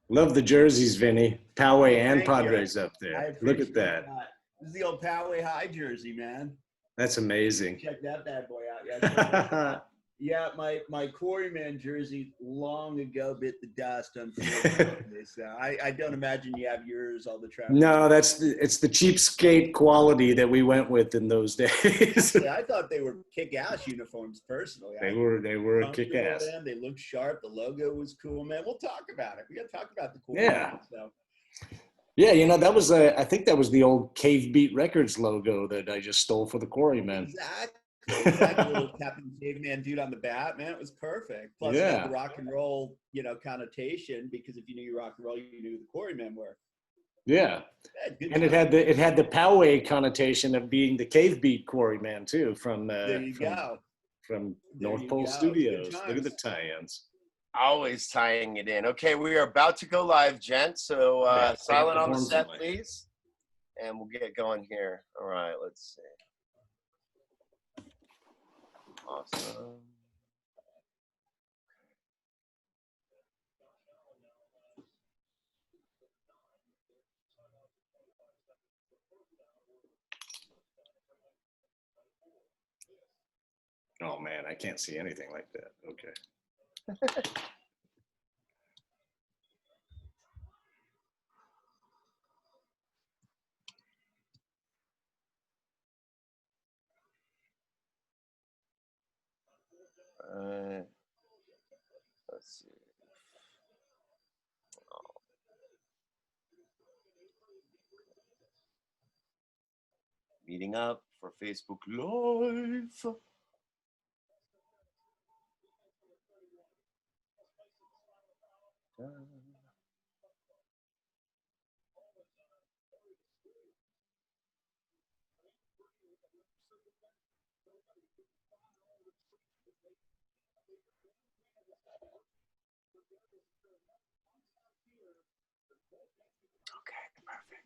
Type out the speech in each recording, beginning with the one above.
Love the jerseys, Vinny. Poway and Thank you. Padres up there. I Look appreciate at that. This is the old Poway High jersey, man. That's amazing. Check that bad boy out. Yeah, my Quarryman jersey long ago bit the dust, unfortunately. So I don't imagine you have yours all the time. No, it's the cheapskate quality that we went with in those days. Actually, I thought they were kick-ass uniforms personally. They were kick-ass. They looked sharp. The logo was cool, man. We'll talk about it. We got to talk about the cool. Yeah. So. Yeah, you know, that was I think that was the old Cave Beat Records logo that I just stole for the Quarrymen. Exactly. Exactly. Little Captain Caveman dude on the bat, man. It was perfect. Plus, it had the rock and roll, connotation, because if you knew rock and roll, you knew who the Quarrymen were. Yeah. And it had the Poway connotation of being the Cave Beat Quarryman too from North Pole Studios. Look at the tie-ins. Always tying it in. Okay, we are about to go live, gents. So silent on the set, please. And we'll get going here. All right, let's see. Awesome. Oh man, I can't see anything like that. Okay. Let's see. Meeting up for Facebook Live. Okay, perfect.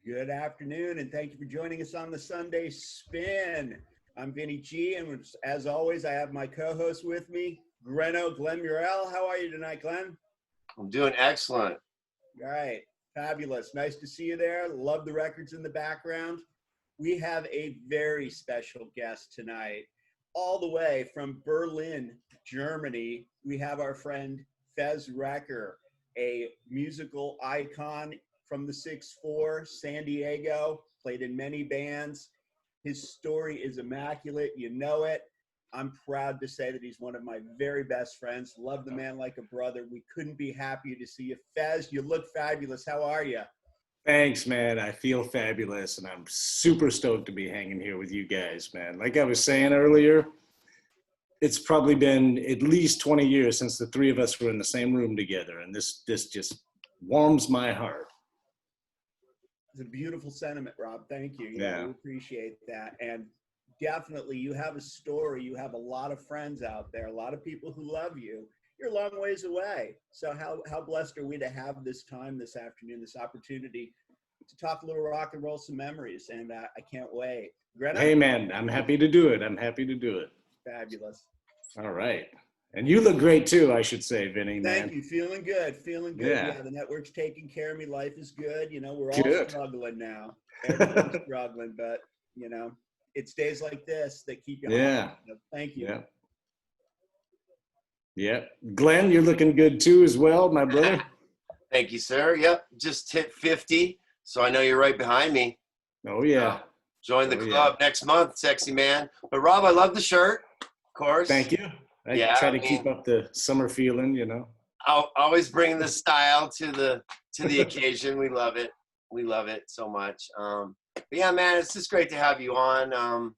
Good afternoon, and thank you for joining us on the Sunday Spin. I'm Vinny G, and as always, I have my co-host with me, Glenn Murrell. How are you tonight, Glenn? I'm doing excellent. All right, fabulous. Nice to see you there. Love the records in the background. We have a very special guest tonight. All the way from Berlin, Germany, we have our friend Fez Wrecker, a musical icon from the 6'4", San Diego, played in many bands. His story is immaculate. You know it. I'm proud to say that he's one of my very best friends. Love the man like a brother. We couldn't be happier to see you. Fez, you look fabulous. How are you? Thanks, man. I feel fabulous, and I'm super stoked to be hanging here with you guys, man. Like I was saying earlier, it's probably been at least 20 years since the three of us were in the same room together, and this just warms my heart. It's a beautiful sentiment, Rob. Thank you. Yeah. We appreciate that. And definitely, you have a story. You have a lot of friends out there, a lot of people who love you. You're a long ways away. So how blessed are we to have this time this afternoon, this opportunity to talk a little rock and roll, some memories, and I can't wait. Greta? Hey, man, I'm happy to do it. I'm happy to do it. Fabulous. All right. And you look great too, I should say, Vinny, man. Thank you. Feeling good. Feeling good. Yeah. The network's taking care of me. Life is good. We're all struggling now. Everyone's struggling, but, it's days like this that keep you on. Thank you. Yeah. Glenn, you're looking good too as well, my brother. Thank you, sir. Yep, just hit 50, so I know you're right behind me. Oh yeah. Join the club next month, sexy man. But Rob, I love the shirt, of course. Thank you. I try to keep up the summer feeling, you know. I'll always bring the style to the occasion. We love it. We love it so much. But yeah, man, it's just great to have you on.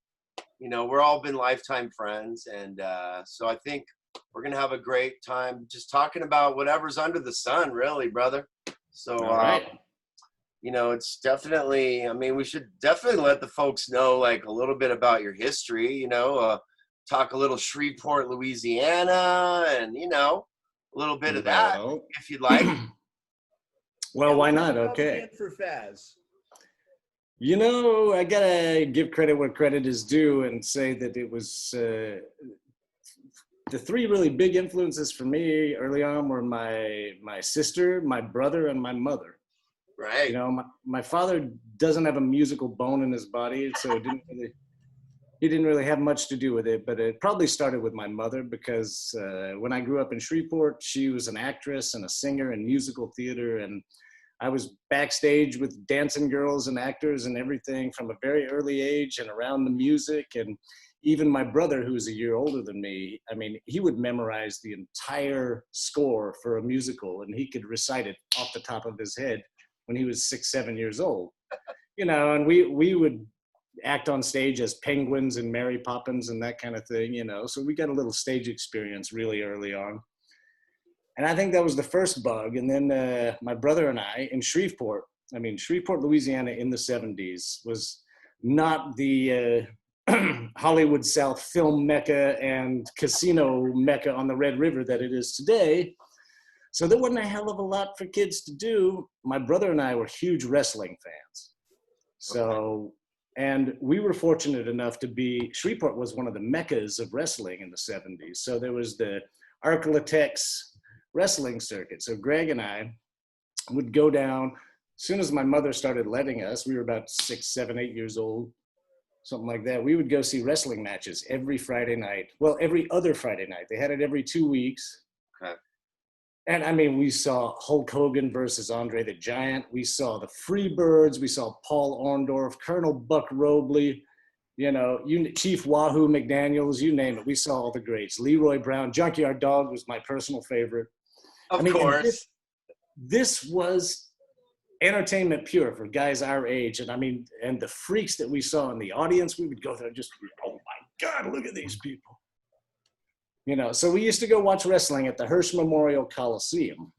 You know, we're all been lifetime friends, and so I think we're gonna have a great time just talking about whatever's under the sun, really, brother. So, you know, it's definitely. I mean, we should definitely let the folks know like a little bit about your history. You know, talk a little Shreveport, Louisiana, and you know, a little bit of that if you'd like. Well, why not? Okay. For Fez. You know, I gotta give credit where credit is due and say that it was the three really big influences for me early on were my sister, my brother, and my mother. Right. You know, my father doesn't have a musical bone in his body, so he didn't really have much to do with it. But it probably started with my mother because when I grew up in Shreveport, she was an actress and a singer in musical theater, and I was backstage with dancing girls and actors and everything from a very early age and around the music. And even my brother, who's a year older than me, I mean, he would memorize the entire score for a musical and he could recite it off the top of his head when he was 6, 7 years old. You know, and we would act on stage as penguins and Mary Poppins and that kind of thing, you know. So we got a little stage experience really early on. And I think that was the first bug. And then my brother and I in Shreveport, Louisiana in the 70s was not the Hollywood South film mecca and casino mecca on the Red River that it is today. So there wasn't a hell of a lot for kids to do. My brother and I were huge wrestling fans. So, and we were fortunate enough to be, Shreveport was one of the meccas of wrestling in the 70s. So there was the Arklatex wrestling circuit. So Greg and I would go down as soon as my mother started letting us. We were about 6, 7, 8 years old, something like that. We would go see wrestling matches every Friday night. Well, every other Friday night. They had it every 2 weeks. Okay. And I mean, we saw Hulk Hogan versus Andre the Giant. We saw the Freebirds. We saw Paul Orndorff, Colonel Buck Robley, you know, Chief Wahoo McDaniels, you name it. We saw all the greats. Leroy Brown, Junkyard Dog was my personal favorite. Of course. This was entertainment pure for guys our age. And I mean, and the freaks that we saw in the audience, we would go there and just, oh my God, look at these people. You know, so we used to go watch wrestling at the Hirsch Memorial Coliseum.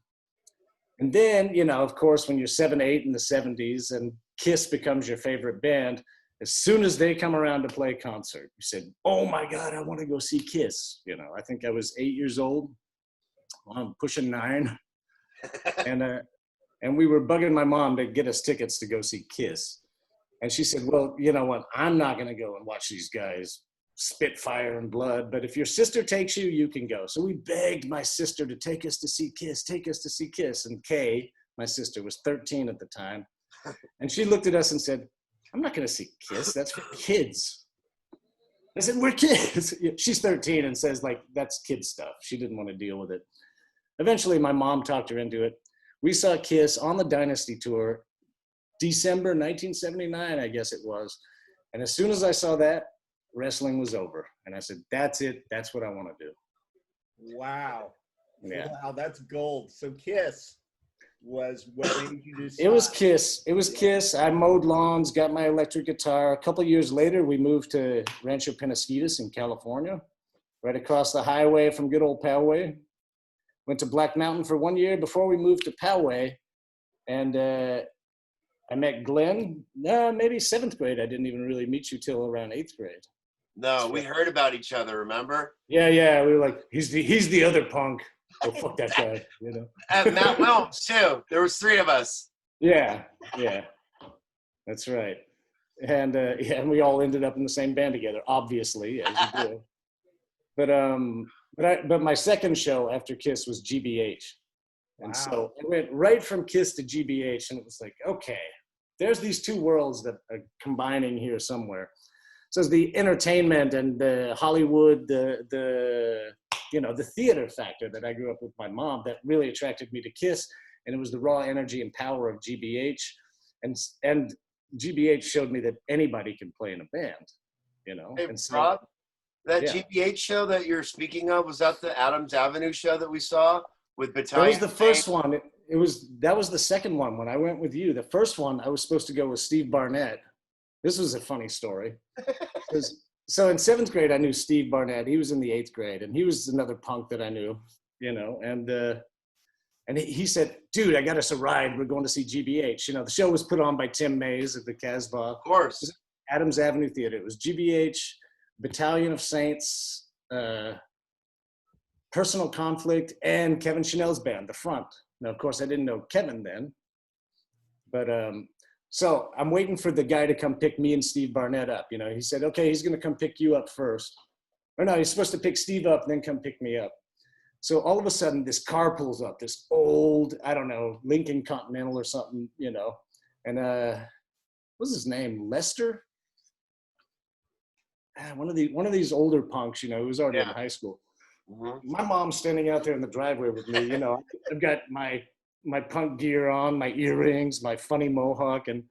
And then, you know, of course, when you're 7, 8 in the 70s and Kiss becomes your favorite band, as soon as they come around to play a concert, you said, oh my God, I want to go see Kiss. You know, I think I was 8 years old. I'm pushing 9. And we were bugging my mom to get us tickets to go see Kiss. And she said, well, you know what? I'm not going to go and watch these guys spit fire and blood, but if your sister takes you, you can go. So we begged my sister to take us to see Kiss, take us to see Kiss. And Kay, my sister, was 13 at the time. And she looked at us and said, I'm not going to see Kiss. That's for kids. I said, we're kids. She's 13 and says, like, that's kid stuff. She didn't want to deal with it. Eventually, my mom talked her into it. We saw Kiss on the Dynasty Tour, December 1979, I guess it was. And as soon as I saw that, wrestling was over. And I said, that's it. That's what I want to do. Wow. Yeah. Wow, that's gold. So Kiss was what made you decide? It was Kiss. It was Kiss. I mowed lawns, got my electric guitar. A couple of years later, we moved to Rancho Penasquitos in California, right across the highway from good old Poway. Went to Black Mountain for 1 year before we moved to Poway. And I met Glenn, maybe 7th grade. I didn't even really meet you till around 8th grade. No, we heard about each other, remember? Yeah. We were like, he's the other punk. Oh, fuck that guy, you know. At Mount Wilms, too. There was 3 of us. Yeah. That's right. And and we all ended up in the same band together, obviously, as you do. But my second show after Kiss was GBH. And so I went right from Kiss to GBH, and it was like, okay, there's these 2 worlds that are combining here somewhere. So it's the entertainment and the Hollywood, the theater factor that I grew up with my mom that really attracted me to Kiss. and it was the raw energy and power of GBH. And GBH showed me that anybody can play in a band, you know. Hey, And so, Rob, that yeah. GBH show that you're speaking of, was that the Adams Avenue show that we saw with That Battalion? was the first one. That was the second one when I went with you. The first one, I was supposed to go with Steve Barnett. This was a funny story. So in 7th grade, I knew Steve Barnett. He was in the 8th grade, and he was another punk that I knew, you know. And he said, "Dude, I got us a ride. We're going to see GBH." You know, the show was put on by Tim Mays at the Casbah. Of course. Adams Avenue Theater. It was GBH, Battalion of Saints, Personal Conflict, and Kevin Chanel's band, The Front. Now, of course, I didn't know Kevin then, but so I'm waiting for the guy to come pick me and Steve Barnett up. You know, he said, "Okay, he's going to come pick you up first." Or no, he's supposed to pick Steve up and then come pick me up. So all of a sudden, this car pulls up, this old, I don't know, Lincoln Continental or something, you know, and what's his name, Lester? One of these older punks, you know, who was already in high school. Mm-hmm. My mom's standing out there in the driveway with me, you know. I've got my punk gear on, my earrings, my funny mohawk, and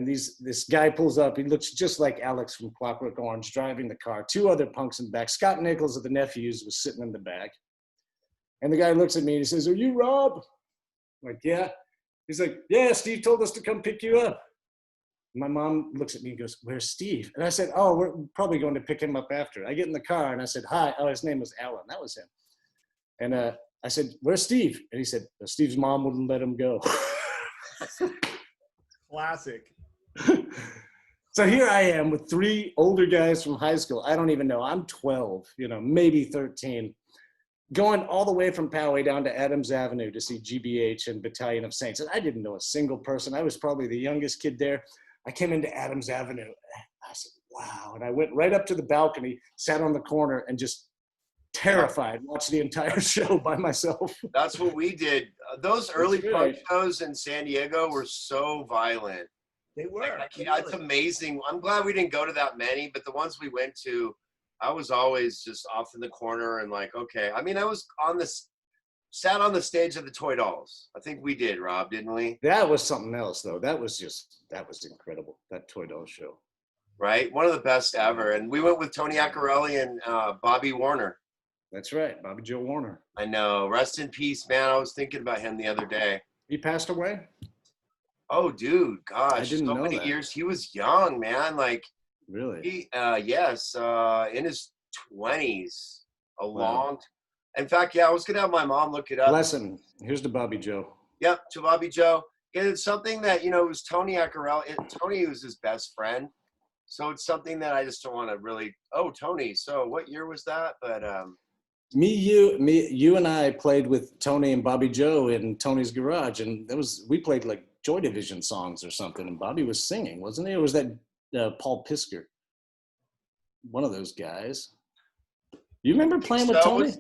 this guy pulls up. He looks just like Alex from Clockwork Orange driving the car. 2 other punks in the back. Scott Nichols of the Nephews was sitting in the back. And the guy looks at me and he says, "Are you Rob?" I'm like, "Yeah." He's like, "Yeah, Steve told us to come pick you up." My mom looks at me and goes, "Where's Steve?" And I said, "Oh, we're probably going to pick him up after." I get in the car and I said, "Hi." Oh, his name was Alan. That was him. And I said, "Where's Steve?" And he said, "Steve's mom wouldn't let him go." Classic. So here I am with 3 older guys from high school. I don't even know. I'm 12, you know, maybe 13. Going all the way from Poway down to Adams Avenue to see GBH and Battalion of Saints. And I didn't know a single person. I was probably the youngest kid there. I came into Adams Avenue. I said, "Wow." And I went right up to the balcony, sat on the corner, and just terrified, watched the entire show by myself. That's what we did. Those early That's punk right. shows in San Diego were so violent. They were. It's amazing. I'm glad we didn't go to that many, but the ones we went to, I was always just off in the corner and like, okay. I mean, I was sat on the stage of the Toy Dolls. I think we did, Rob, didn't we? That was something else, though. That was incredible, that Toy Doll show. Right? One of the best ever. And we went with Tony Accarelli and Bobby Warner. That's right, Bobby Joe Warner. I know. Rest in peace, man. I was thinking about him the other day. He passed away? Oh, dude. Gosh. I didn't so know many that. years. He was young, man. Like, Really? Yes, in his 20s. Long. In fact, yeah, I was gonna have my mom look it up. Bless him. Here's to Bobby Joe. Yep, to Bobby Joe. It's something that, you know, it was Tony Accarelli. Tony was his best friend, so it's something that I just don't want to really. Oh, Tony. So what year was that? But you and I played with Tony and Bobby Joe in Tony's garage, and we played like Joy Division songs or something, and Bobby was singing, wasn't he? Or was that Paul Pisker? One of those guys. You remember playing with Tony?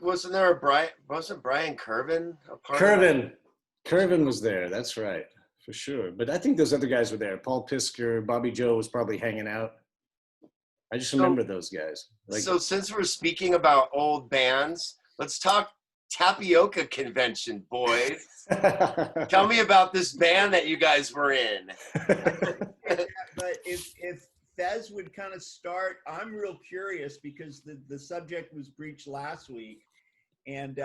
Wasn't there wasn't Brian Curvin a part of Curvin. Curvin was there. That's right, for sure. But I think those other guys were there. Paul Pisker, Bobby Joe was probably hanging out. I just remember those guys. So since we're speaking about old bands, let's talk Tapioca Convention, boys. Tell me about this band that you guys were in. But if Fez would kind of start, I'm real curious because the subject was breached last week. And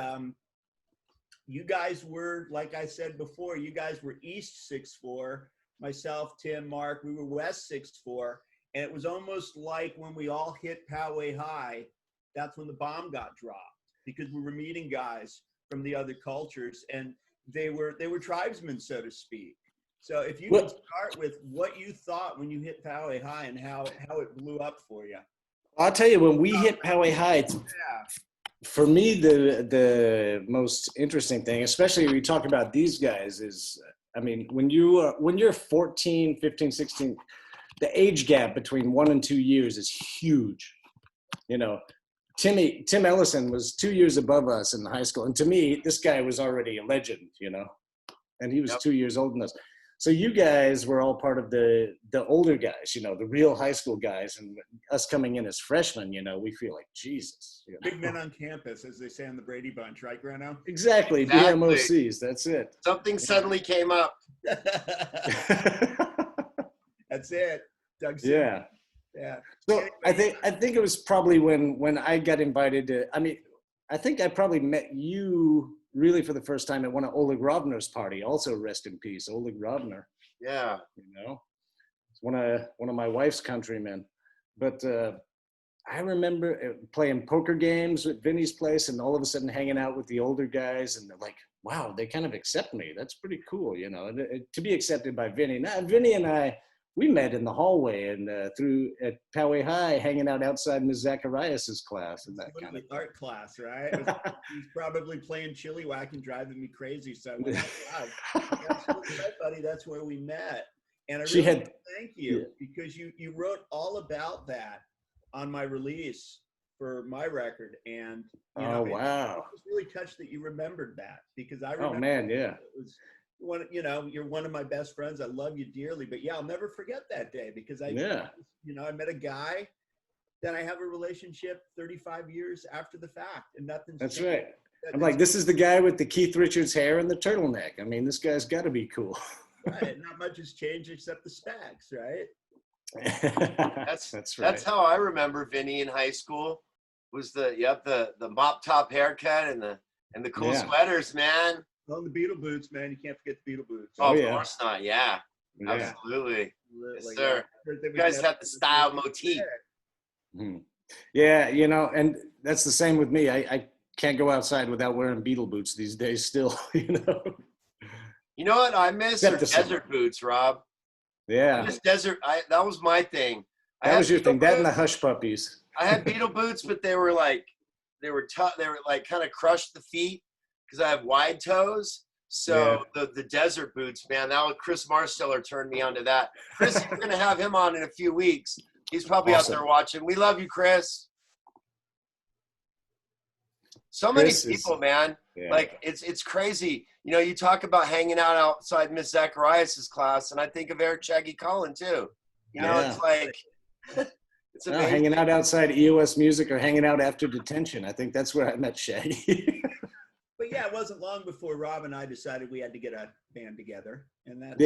you guys were, like I said before, you guys were East 6'4", myself, Tim, Mark, we were West 6'4", and it was almost like when we all hit Poway High, that's when the bomb got dropped, because we were meeting guys from the other cultures, and they were tribesmen, so to speak. So if you could start with what you thought when you hit Poway High and how it blew up for you. I'll tell you, when we hit Poway High, for me, the most interesting thing, especially when you talk about these guys, is, I mean, when you're 14, 15, 16, the age gap between 1 and 2 years is huge. You know, Tim Ellison was 2 years above us in high school. And to me, this guy was already a legend, you know, and he was 2 years older than us. So you guys were all part of the older guys, you know, the real high school guys, and us coming in as freshmen, you know, we feel like Jesus. You know? Big men on campus, as they say on the Brady Bunch, right, Grano? Exactly. Exactly. BMOCs. That's it. Something suddenly came up. That's it. Doug. Yeah. Yeah. So I think it was probably when I got invited to. I mean, I think I probably met you really for the first time at one of Oleg Rovner's party. Also, rest in peace, Oleg Rovner. Yeah. You know, it's one of my wife's countrymen. But I remember playing poker games at Vinny's place, and all of a sudden hanging out with the older guys, and they're like, "Wow, they kind of accept me. That's pretty cool." You know, to be accepted by Vinny. Now, Vinny and I. We met in the hallway and through at Poway High, hanging out outside Ms. Zacharias's class and that kind of art class, right? He's probably playing chili whack and driving me crazy. So I went absolutely right, buddy. That's where we met. And I really thank you because you wrote all about that on my release for my record. And you know, wow, I was really touched that you remembered that because I remember. Oh man, yeah. It was, you know, you're one of my best friends. I love you dearly, but yeah, I'll never forget that day because I met a guy that I have a relationship 35 years after the fact, and nothing's That's changed. right. I'm like, this is the guy with the Keith Richards hair and the turtleneck. I mean, this guy's got to be cool. Right. Not much has changed except the specs, right? That's right. That's how I remember Vinny in high school. Was the mop top haircut and the cool sweaters, man. On the Beetle boots, man. You can't forget the Beetle boots. Oh, of course not. Yeah. Absolutely. Yes, sir. You guys have the style motif. Yeah, you know, and that's the same with me. I can't go outside without wearing Beetle boots these days still, you know. You know what I miss? Are desert boots, Rob. Yeah. I miss desert. That was my thing. That was your thing. That and the Hush Puppies. I had Beetle boots, but they were tough. They were like kind of crushed the feet because I have wide toes. So the desert boots, man, Chris Marsteller turned me onto that. Chris, we're going to have him on in a few weeks. He's probably out there watching. We love you, Chris. So many people, man. Yeah. Like, it's crazy. You know, you talk about hanging out outside Miss Zacharias's class, and I think of Eric Shaggy Collin, too. You know, it's like, it's amazing. Hanging out outside EOS Music or hanging out after detention. I think that's where I met Shaggy. But yeah, it wasn't long before Rob and I decided we had to get a band together, and that's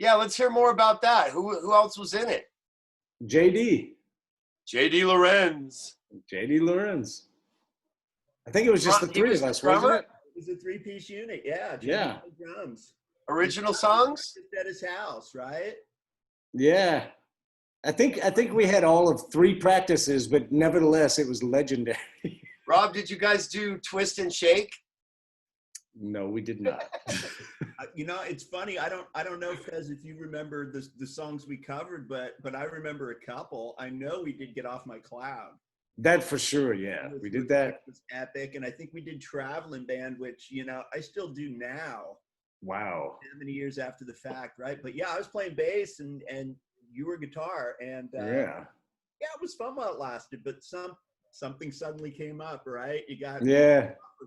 let's hear more about that. Who else was in it? JD Lorenz. JD Lorenz. I think it was just the three of us, wasn't it? It was a three-piece unit, yeah. Drums. Original songs? At his house, right? Yeah. I think we had all of 3 practices, but nevertheless, it was legendary. Rob, did you guys do Twist and Shake? No, we did not. You know, it's funny. I don't know, Fez, if you remember the songs we covered, but I remember a couple. I know we did Get Off My Cloud. That for sure, yeah. We did that. It was epic. And I think we did Traveling Band, which, you know, I still do now. Wow. Many years after the fact, right? But yeah, I was playing bass and you were guitar. And it was fun while it lasted, but something suddenly came up, right? You got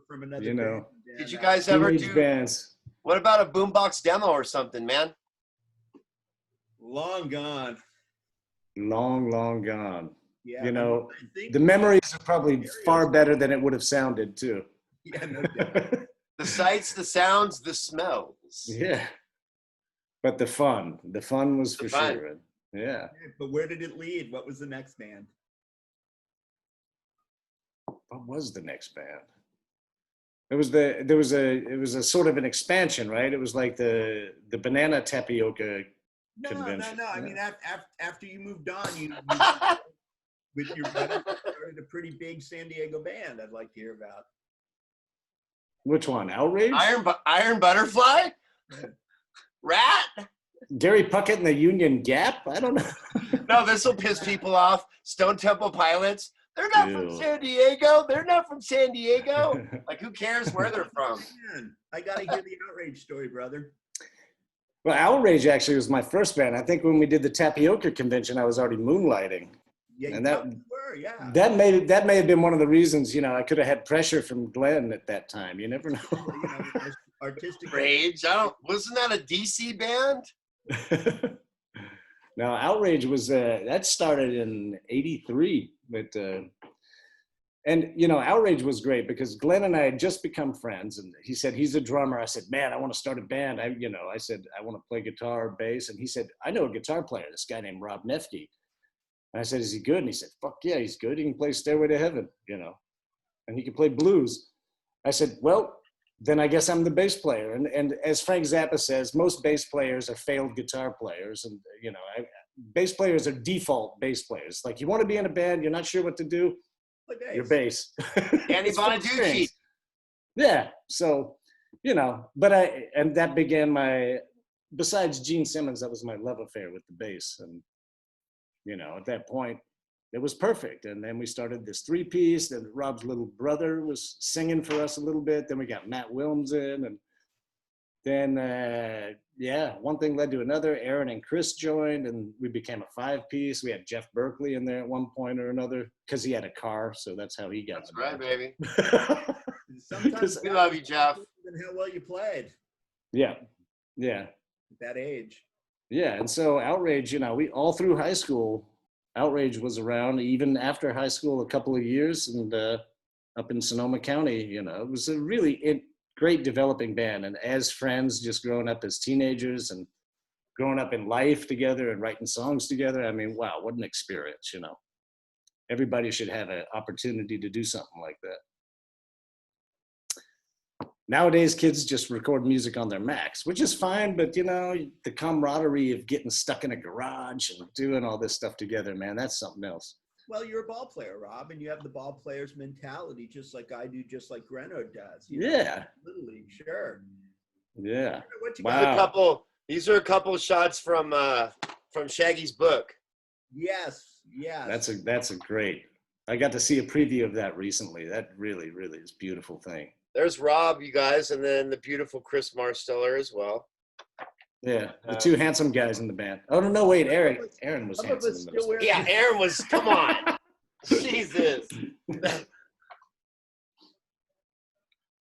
from another band. Did you guys ever do bands? What about a boombox demo or something, man? Long gone. Long gone. Yeah, you know, the memories are probably far better than it would have sounded too. Yeah, no doubt. The sights, the sounds, the smells. Yeah. But the fun was for sure. Yeah. But where did it lead? What was the next band? What was the next band? It was it was a sort of an expansion, right? It was like the banana tapioca convention. No. I mean, after you moved on, you with your brother started a pretty big San Diego band. I'd like to hear about. Which one? Outrage? Iron Butterfly? Rat? Gary Puckett and the Union Gap? I don't know. No, this will piss people off. Stone Temple Pilots. They're not from San Diego. They're not from San Diego. Like, who cares where they're from? Man, I got to hear the Outrage story, brother. Well, Outrage actually was my first band. I think when we did the Tapioca convention, I was already moonlighting. Yeah, you And that probably were, yeah. that may have been one of the reasons, I could have had pressure from Glenn at that time. You never know. Well, artistic. Rage. Wasn't that a DC band? Now, Outrage was that started in '83, but Outrage was great because Glenn and I had just become friends, and he said he's a drummer. I said, man, I want to start a band. I said I want to play guitar, bass, and he said I know a guitar player, this guy named Rob Nefke. And I said, is he good? And he said, fuck yeah, he's good. He can play Stairway to Heaven, and he can play blues. I said, well, then I guess I'm the bass player. And as Frank Zappa says, most bass players are failed guitar players. And, bass players are default bass players. Like, you want to be in a band, you're not sure what to do, your bass. Danny Bonaducci. Yeah. So, and that began besides Gene Simmons, that was my love affair with the bass. And, at that point, it was perfect. And then we started this 3-piece. Then Rob's little brother was singing for us a little bit. Then we got Matt Wilms in. And then, one thing led to another. Aaron and Chris joined, and we became a 5-piece. We had Jeff Berkeley in there at one point or another because he had a car. So that's how he got. That's right, baby. Sometimes we love you, Jeff. And how well you played. Yeah. Yeah. At that age. Yeah. And so Outrage, we all through high school, Outrage was around even after high school a couple of years, and up in Sonoma County, it was a really great developing band. And as friends, just growing up as teenagers and growing up in life together and writing songs together, I mean, wow, what an experience, Everybody should have an opportunity to do something like that. Nowadays, kids just record music on their Macs, which is fine, but the camaraderie of getting stuck in a garage and doing all this stuff together, man, that's something else. Well, you're a ball player, Rob, and you have the ball player's mentality, just like I do, just like Greno does. Yeah. Little League, sure. Yeah. What you Wow. These are a couple of shots from Shaggy's book. Yes. That's a great. I got to see a preview of that recently. That really, really is a beautiful thing. There's Rob, you guys, and then the beautiful Chris Marsteller as well. Yeah, the two handsome guys in the band. Oh, no, wait, Aaron was handsome in those. Yeah, Aaron was, come on. Jesus.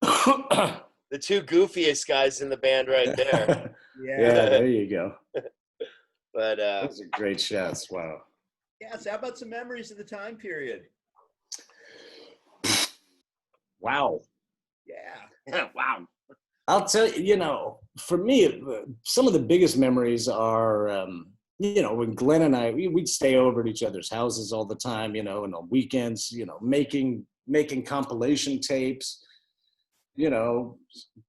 The two goofiest guys in the band right there. Yeah, there you go. But those are great shots. Wow. Yes, how about some memories of the time period? Wow. Yeah. Wow. I'll tell you, for me, some of the biggest memories are, when Glenn and I, we'd stay over at each other's houses all the time, and on weekends, making compilation tapes,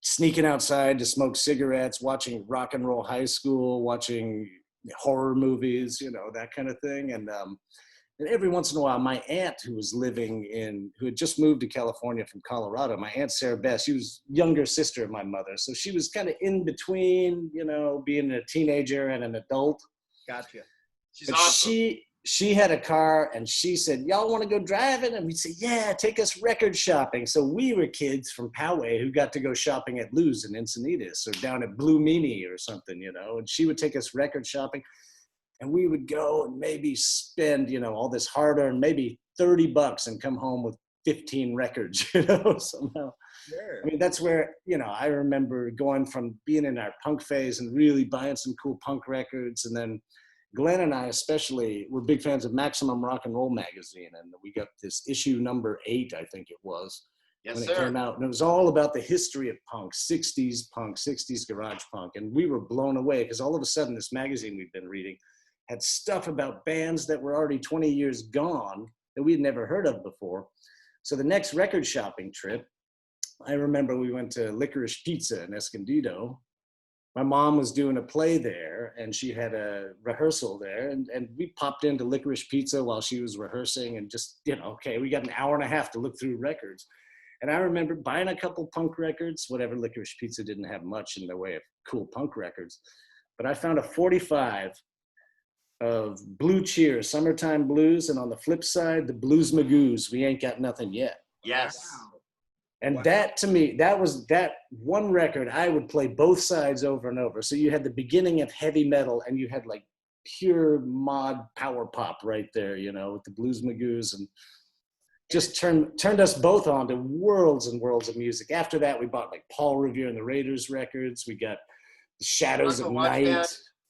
sneaking outside to smoke cigarettes, watching Rock and Roll High School, watching horror movies, that kind of thing. And every once in a while, my aunt who had just moved to California from Colorado, my Aunt Sarah Beth, she was younger sister of my mother. So she was kind of in between, being a teenager and an adult. Gotcha. She's awesome. She had a car and she said, y'all want to go driving? And we'd say, yeah, take us record shopping. So we were kids from Poway who got to go shopping at Lou's in Encinitas or down at Blue Meanie or something, and she would take us record shopping. And we would go and maybe spend, all this hard-earned, maybe $30 and come home with 15 records, somehow. Sure. I mean, that's where, I remember going from being in our punk phase and really buying some cool punk records. And then Glenn and I especially were big fans of Maximum Rock and Roll magazine. And we got this issue number 8, I think it was, yes, when sir. It came out. And it was all about the history of punk, 60s garage punk. And we were blown away because all of a sudden this magazine we'd been reading had stuff about bands that were already 20 years gone that we'd never heard of before. So the next record shopping trip, I remember we went to Licorice Pizza in Escondido. My mom was doing a play there and she had a rehearsal there. And we popped into Licorice Pizza while she was rehearsing and just, okay, we got an hour and a half to look through records. And I remember buying a couple punk records, whatever. Licorice Pizza didn't have much in the way of cool punk records. But I found a 45 of Blue Cheer, Summertime Blues, and on the flip side, the Blues Magoos, We Ain't Got Nothing Yet. Yes. Wow. And that, to me, that was that one record I would play both sides over and over. So you had the beginning of heavy metal, and you had like pure mod power pop right there, you know, with the Blues Magoos, and just turned us both on to worlds and worlds of music. After that, we bought like Paul Revere and the Raiders records. We got the Shadows of Chocolate Watch Night, Band,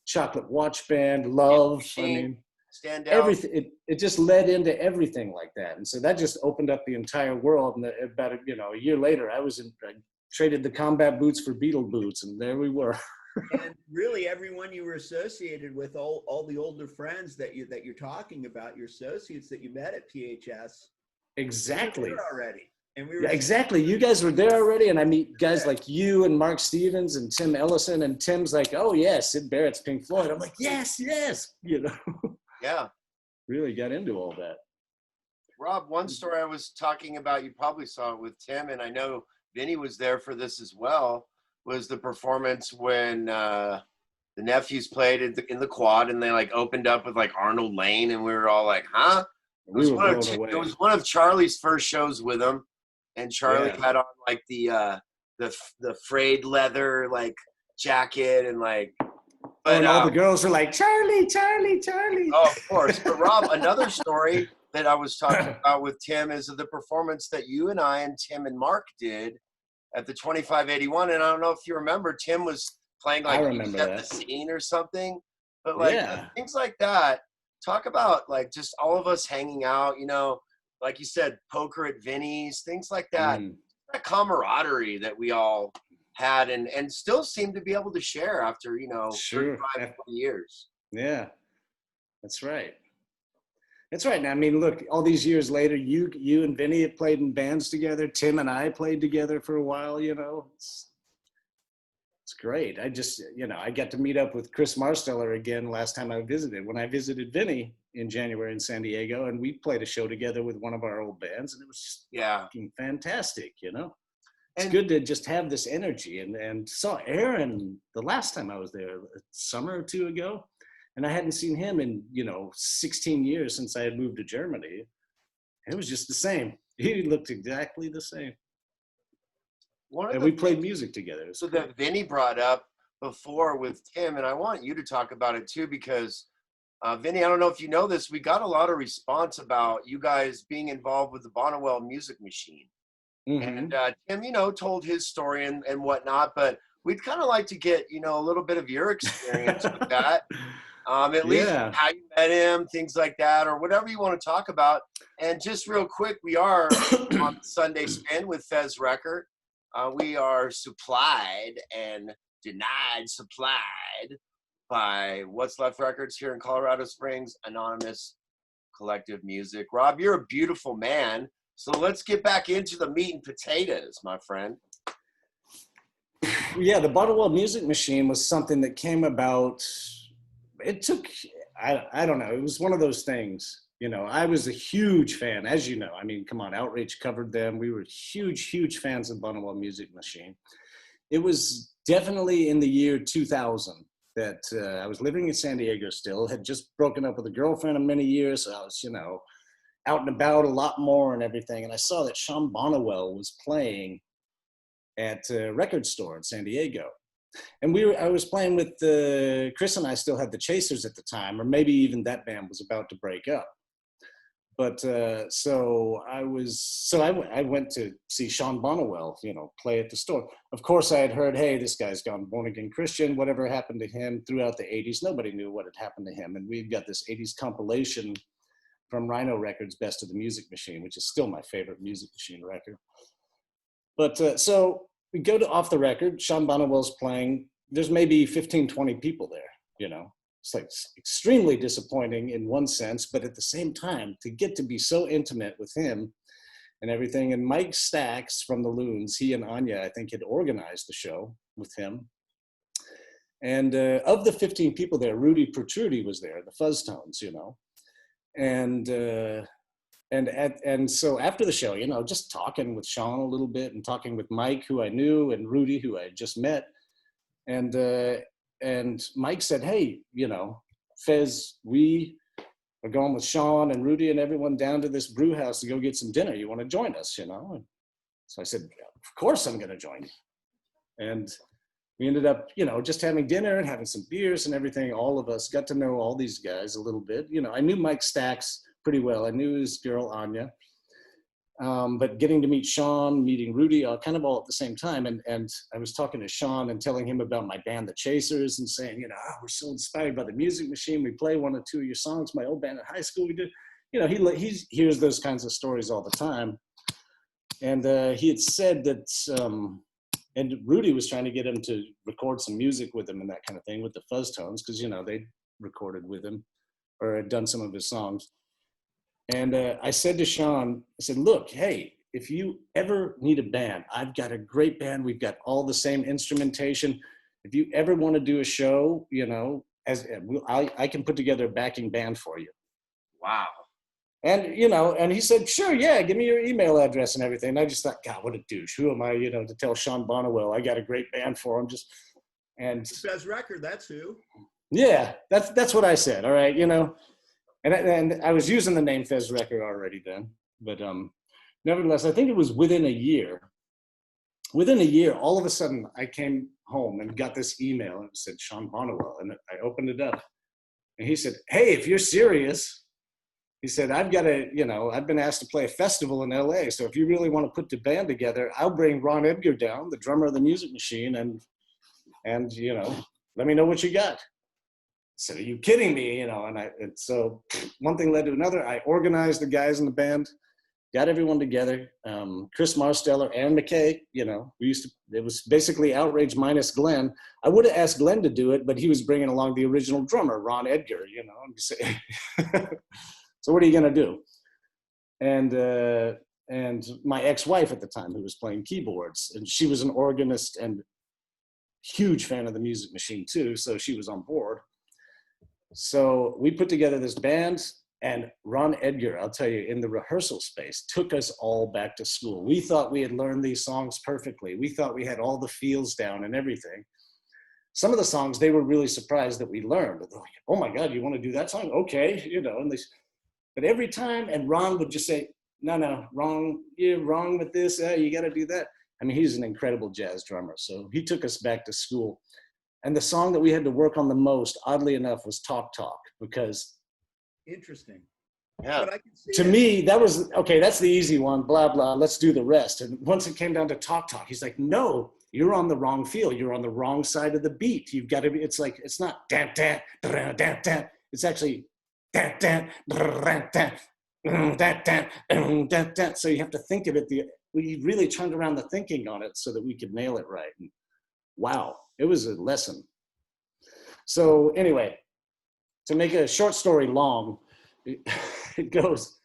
Chocolate Watch Band, Love. I mean, Stand Out. everything. It just led into everything like that, and so that just opened up the entire world. And about a year later, I traded the combat boots for Beatle boots, and there we were. And really, everyone you were associated with, all the older friends that you're talking about, your associates that you met at PHS, Exactly. we were there already, and we were exactly. You guys were there already, and I meet guys like you and Mark Stevens and Tim Ellison, and Tim's like, "Oh yeah, Sid Barrett's Pink Floyd." I'm like, "Yes, yes," you know. Yeah. Really got into all that. Rob, one story I was talking about, you probably saw it with Tim, and I know Vinny was there for this as well, was the performance when the nephews played in the quad, and they like opened up with like Arnold Lane, and we were all like, huh? It was one of Charlie's first shows with him, and Charlie had on like the frayed leather like jacket, and like, but and all the girls were like, Charlie, Charlie, Charlie. Oh, of course. But Rob, another story that I was talking about with Tim is the performance that you and I and Tim and Mark did at the 2581. And I don't know if you remember, Tim was playing like the scene or something. But like things like that. Talk about like just all of us hanging out, you know, like you said, poker at Vinny's, things like that. That camaraderie that we all had and still seem to be able to share after, 35, 40 years. Yeah, that's right. That's right. Now, I mean, look, all these years later, you and Vinny have played in bands together. Tim and I played together for a while, it's great. I just, I got to meet up with Chris Marsteller again last time I visited, when I visited Vinny in January in San Diego, and we played a show together with one of our old bands, and it was just fucking fantastic, It's good to just have this energy, and saw Aaron the last time I was there, a summer or two ago, and I hadn't seen him in 16 years since I had moved to Germany. It was just the same. He looked exactly the same. And we played music together. So that Vinny brought up before with Tim, and I want you to talk about it too, because Vinny, I don't know if you know this, we got a lot of response about you guys being involved with the Bonnewell Music Machine. And Tim, told his story and whatnot, but we'd kind of like to get, a little bit of your experience with that. At least how you met him, things like that, or whatever you want to talk about. And just real quick, we are on Sunday Spin with Fez Wrecker. We are supplied and supplied by What's Left Records here in Colorado Springs, Anonymous Collective Music. Rob, you're a beautiful man. So let's get back into the meat and potatoes, my friend. Yeah, the Bonnewell Music Machine was something that came about. It took, I don't know, it was one of those things. I was a huge fan, as you know. I mean, come on, Outrage covered them. We were huge, huge fans of Bonnewell Music Machine. It was definitely in the year 2000 that I was living in San Diego still, had just broken up with a girlfriend of many years. So I was, out and about a lot more and everything. And I saw that Sean Bonnewell was playing at a record store in San Diego. And I was playing with Chris, and I still had the Chasers at the time, or maybe even that band was about to break up. But I went to see Sean Bonnewell, play at the store. Of course, I had heard, hey, this guy's gone born again Christian. Whatever happened to him throughout the 80s, nobody knew what had happened to him. And we've got this 80s compilation from Rhino Records, Best of the Music Machine, which is still my favorite Music Machine record. But so we go to Off the Record. Sean Bonnewell's playing. There's maybe 15, 20 people there, It's like extremely disappointing in one sense, but at the same time, to get to be so intimate with him and everything. And Mike Stax from the Loons, he and Anya, I think, had organized the show with him. And of the 15 people there, Rudy Protrudy was there, the Fuzz Tones, And so after the show, just talking with Sean a little bit and talking with Mike, who I knew, and Rudy, who I had just met. And Mike said, hey, Fez, we are going with Sean and Rudy and everyone down to this brew house to go get some dinner. You want to join us, And so I said, of course I'm going to join you. And, we ended up, you know, just having dinner and having some beers and everything. All of us got to know all these guys a little bit. You know, I knew Mike Stacks pretty well. I knew his girl, Anya. But getting to meet Sean, meeting Rudy, kind of all at the same time. And I was talking to Sean and telling him about my band, The Chasers, and saying, you know, we're so inspired by the Music Machine. We play one or two of your songs. My old band in high school, we did. You know, he hears those kinds of stories all the time. And he had said that, and Rudy was trying to get him to record some music with him and that kind of thing with the Fuzz Tones, because, you know, they recorded with him or had done some of his songs. And I said to Sean, I said, look, hey, if you ever need a band, I've got a great band. We've got all the same instrumentation. If you ever want to do a show, you know, I can put together a backing band for you. Wow. And, you know, and he said, sure, yeah, give me your email address and everything. And I just thought, God, what a douche. Who am I, you know, to tell Sean Bonnewell I got a great band for him? And Fez Wrecker, that's who. Yeah, that's what I said. All right, you know, and I was using the name Fez Wrecker already then, but nevertheless, I think it was within a year. Within a year, all of a sudden, I came home and got this email and it said Sean Bonnewell, and I opened it up, and he said, "Hey, if you're serious," he said, "I've got a, you know, I've been asked to play a festival in LA, so if you really want to put the band together, I'll bring Ron Edgar down, the drummer of the Music Machine, and you know, let me know what you got." I said, "Are you kidding me?" You know, and so one thing led to another. I organized the guys in the band, got everyone together. Chris Marsteller, Aaron McKay, you know, it was basically Outrage minus Glenn. I would have asked Glenn to do it, but he was bringing along the original drummer, Ron Edgar, you know. So what are you going to do? And my ex-wife at the time, who was playing keyboards, and she was an organist and huge fan of the Music Machine too, so she was on board. So we put together this band, and Ron Edgar, I'll tell you, in the rehearsal space, took us all back to school. We thought we had learned these songs perfectly. We thought we had all the feels down and everything. Some of the songs, they were really surprised that we learned. They're like, "Oh my God, you want to do that song? Okay," you know. But every time, and Ron would just say, no, wrong, you're wrong with this, you got to do that. I mean, he's an incredible jazz drummer. So he took us back to school. And the song that we had to work on the most, oddly enough, was Talk Talk, because Interesting. Yeah. But I can see to me, that was, okay, that's the easy one, blah, blah, let's do the rest. And once it came down to Talk Talk, he's like, no, you're on the wrong feel. You're on the wrong side of the beat. You've got to be, it's like, it's not dan, dan, dan, dan, dan. It's actually dan, dan, dan, dan, dan, dan, dan, dan. So you have to think of it. We really turned around the thinking on it so that we could nail it right. And wow, it was a lesson. So anyway, to make a short story long, it goes,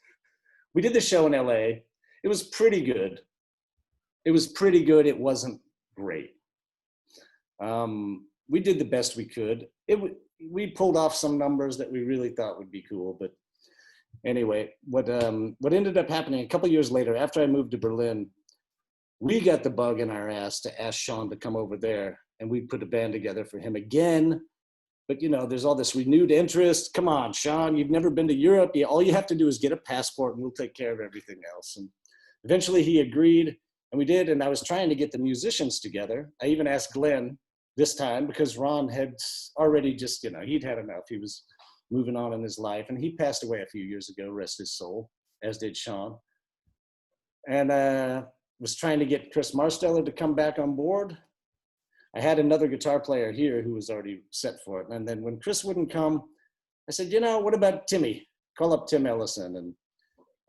we did the show in LA. It was pretty good. It was pretty good. It wasn't great. We did the best we could. We pulled off some numbers that we really thought would be cool. But anyway, what ended up happening a couple years later, after I moved to Berlin, we got the bug in our ass to ask Sean to come over there, and we put a band together for him again. But, you know, there's all this renewed interest. Come on, Sean, you've never been to Europe. All you have to do is get a passport and we'll take care of everything else. And eventually he agreed, and we did. And I was trying to get the musicians together. I even asked Glenn this time because Ron had already just, you know, he'd had enough. He was moving on in his life, and he passed away a few years ago, rest his soul, as did Sean. And was trying to get Chris Marsteller to come back on board. I had another guitar player here who was already set for it. And then when Chris wouldn't come, I said, you know, what about Timmy? Call up Tim Ellison.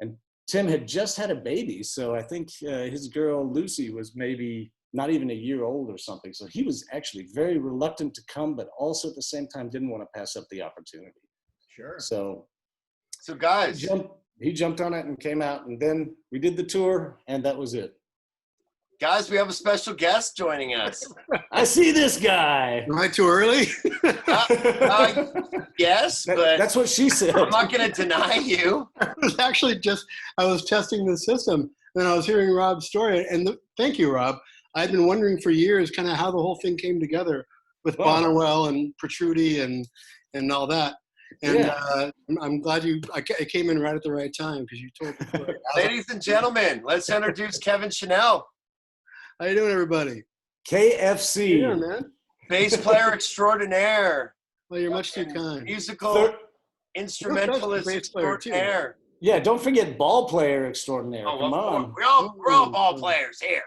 And Tim had just had a baby. So I think his girl, Lucy, was maybe not even a year old or something. So he was actually very reluctant to come, but also at the same time didn't want to pass up the opportunity. Sure. So guys, he jumped on it and came out, and then we did the tour, and that was it. Guys, we have a special guest joining us. I see this guy. Am I too early? Yes, but that's what she said. I'm not going to deny you. I was actually I was testing the system, and I was hearing Rob's story. And thank you, Rob. I've been wondering for years kind of how the whole thing came together with Bonnewell and Protrudy and all that. And yeah. I'm glad I came in right at the right time because you told me. Ladies and gentlemen, let's introduce Kevin Chanel. How you doing, everybody? KFC. How you doing, man? Bass player extraordinaire. Well, you're much too kind. Musical instrumentalist bass player, too. extraordinaire. Yeah, don't forget ball player extraordinaire. Oh, Come of course. on. We're all ball players here.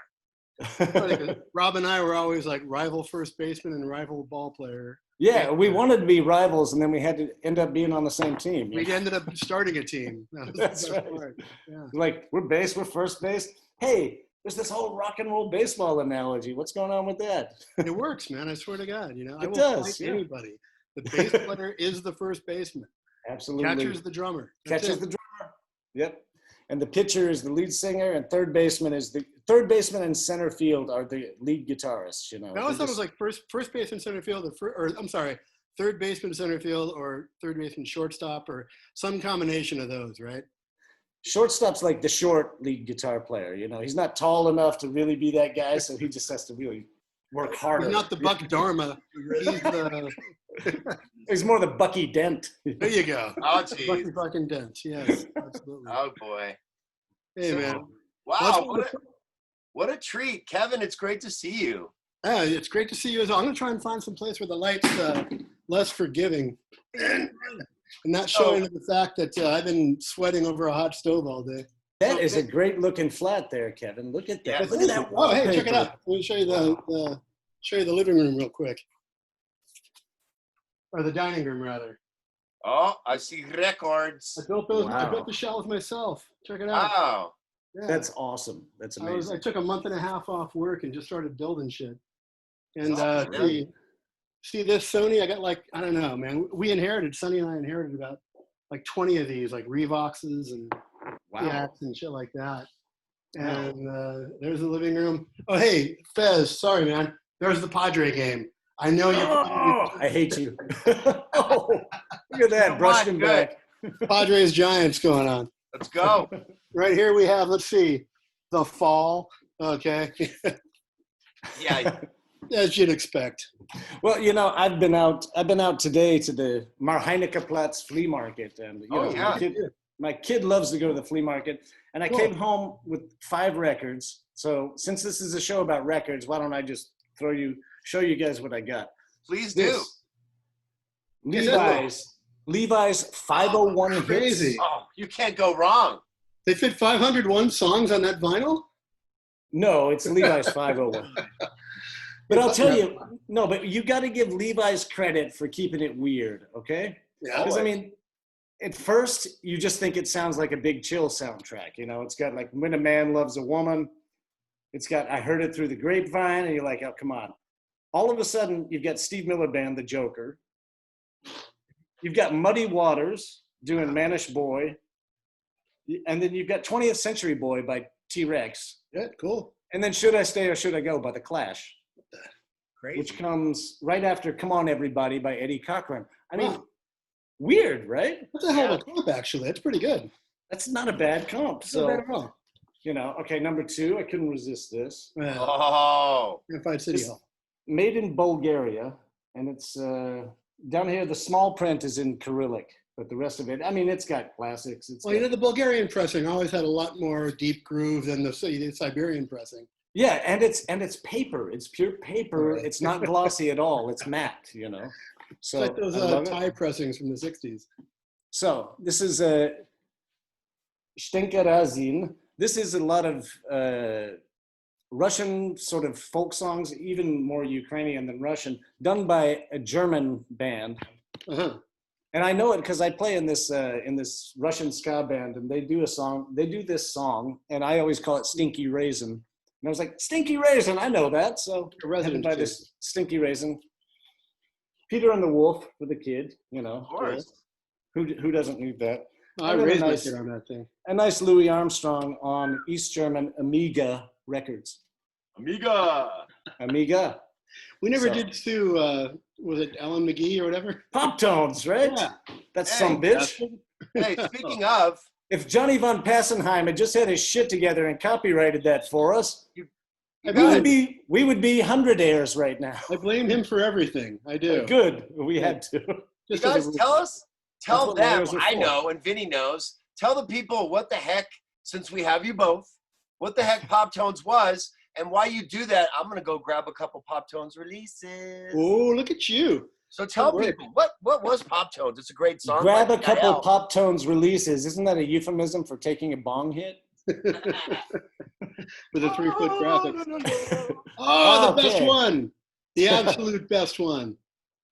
Funny 'cause Rob and I were always like rival first baseman and rival ball player. Yeah, we wanted to be rivals, and then we had to end up being on the same team. We ended up starting a team. That was the That's best right. part. Yeah. Like, we're base, we're first base. Hey, there's this whole rock and roll baseball analogy. What's going on with that? It works, man. I swear to God. You know, I It will does, fight yeah. anybody. The bass player is the first baseman. Absolutely. Catcher's the drummer. That's Catcher's it. the drummer. Yep. And the pitcher is the lead singer, and third baseman and center field are the lead guitarists. You know. I always thought it was like first baseman, center field, or I'm sorry, third baseman, center field, or third baseman, shortstop, or some combination of those, right? Shortstop's like the short lead guitar player. You know, he's not tall enough to really be that guy, so he just has to really work harder. He's not the Buck Dharma. He's the. He's more the Bucky Dent. There you go. Oh, Bucky geez. fucking Dent. Yes, absolutely. Oh, boy. Hey, So, man. Wow. What a treat. Kevin, it's great to see you. Yeah, it's great to see you as well. I'm going to try and find some place where the light's less forgiving and not showing the fact that I've been sweating over a hot stove all day. That is a great looking flat there, Kevin. Look at that. Yeah. Look at that. Oh, hey, check it wallpaper. out. Let me show you the living room real quick. Or the dining room, rather. Oh, I see records. I built those. I Wow. built the shelves myself. Check it out. Wow. Yeah. That's awesome. That's I amazing. took a month and a half off work and just started building shit. And Awesome, man. see this Sony? I got like, I don't know, man. Sonny and I inherited about like 20 of these, like Revoxes and Wow. Fiats and shit like that. And there's the living room. Oh, hey, Fez, sorry, man. There's the Padre game. I know Oh, I hate you. Oh, look at that. Come Brushed on, him good. back. Padres Giants going on. Let's go. Right here we have, let's see, the fall. Okay. Yeah. As you'd expect. Well, you know, I've been out today to the Marheinekeplatz flea market, and you know, Oh, yeah. my kid loves to go to the flea market, and I Cool. came home with 5 records. So since this is a show about records, why don't I just show you guys what I got? Please do. This Levi's 501 hits. Crazy. Oh, you can't go wrong. They fit 501 songs on that vinyl? No, it's Levi's 501. But I'll tell you, no, but you got to give Levi's credit for keeping it weird, okay? Yeah. Because I mean, at first you just think it sounds like a Big Chill soundtrack. You know, it's got like When a Man Loves a Woman. It's got I Heard It Through the Grapevine, and you're like, oh, come on. All of a sudden, you've got Steve Miller Band, The Joker. You've got Muddy Waters doing Manish Boy. And then you've got 20th Century Boy by T-Rex. Yeah, cool. And then Should I Stay or Should I Go by The Clash, Crazy. which comes right after Come On Everybody by Eddie Cochran. I mean, Wow. weird, right? That's a hell of a comp, actually. That's pretty good. That's not a bad comp. That's not bad So, at all. you know, okay, number 2, I couldn't resist this. Oh. Unified City This- Hall. Made in Bulgaria, and it's down here, the small print is in Cyrillic, but the rest of it, I mean, it's got classics. It's Well, you got- know, the Bulgarian pressing always had a lot more deep groove than the Siberian pressing. yeah, and it's paper. It's pure paper. Right. It's not glossy at all. It's matte, you know. So It's like those I love it. Thai pressings from the 60s. So this is a Stenkarazin. This is a lot of Russian sort of folk songs, even more Ukrainian than Russian, done by a German band. Uh-huh. And I know it because I play in this Russian ska band, and they do this song, and I always call it Stinky Raisin. And I was like, Stinky Raisin, I know that. So A I resident had to buy kid. this Stinky Raisin. Peter and the Wolf for the kid, you know. Of course. Who doesn't need that? I And then a raised my nice- kid on that thing. A nice Louis Armstrong on East German Amiga records. Amiga. Amiga. We never So- did to, was it Alan McGee or whatever? Pop tones, right? Yeah. That's Hey, some bitch. Hey, speaking of, If Johnny von Passenheim had just had his shit together and copyrighted that for us, I we would be 100 airs right now. I blame him for everything. I do. Good. We had to. you Just guys as a- tell That's what them, lawyers are I for. know, and Vinny knows, tell the people what the heck, since we have you both, what the heck Pop Tones was, And while you do that, I'm gonna go grab a couple Pop Tones releases. Oh, look at you. So tell Good work. people what was Pop Tones? It's a great song. Grab by a couple Gael. Pop Tones releases. Isn't that a euphemism for taking a bong hit? With a 3-foot graphic. Oh, Oh, the best Okay. one. The absolute best one.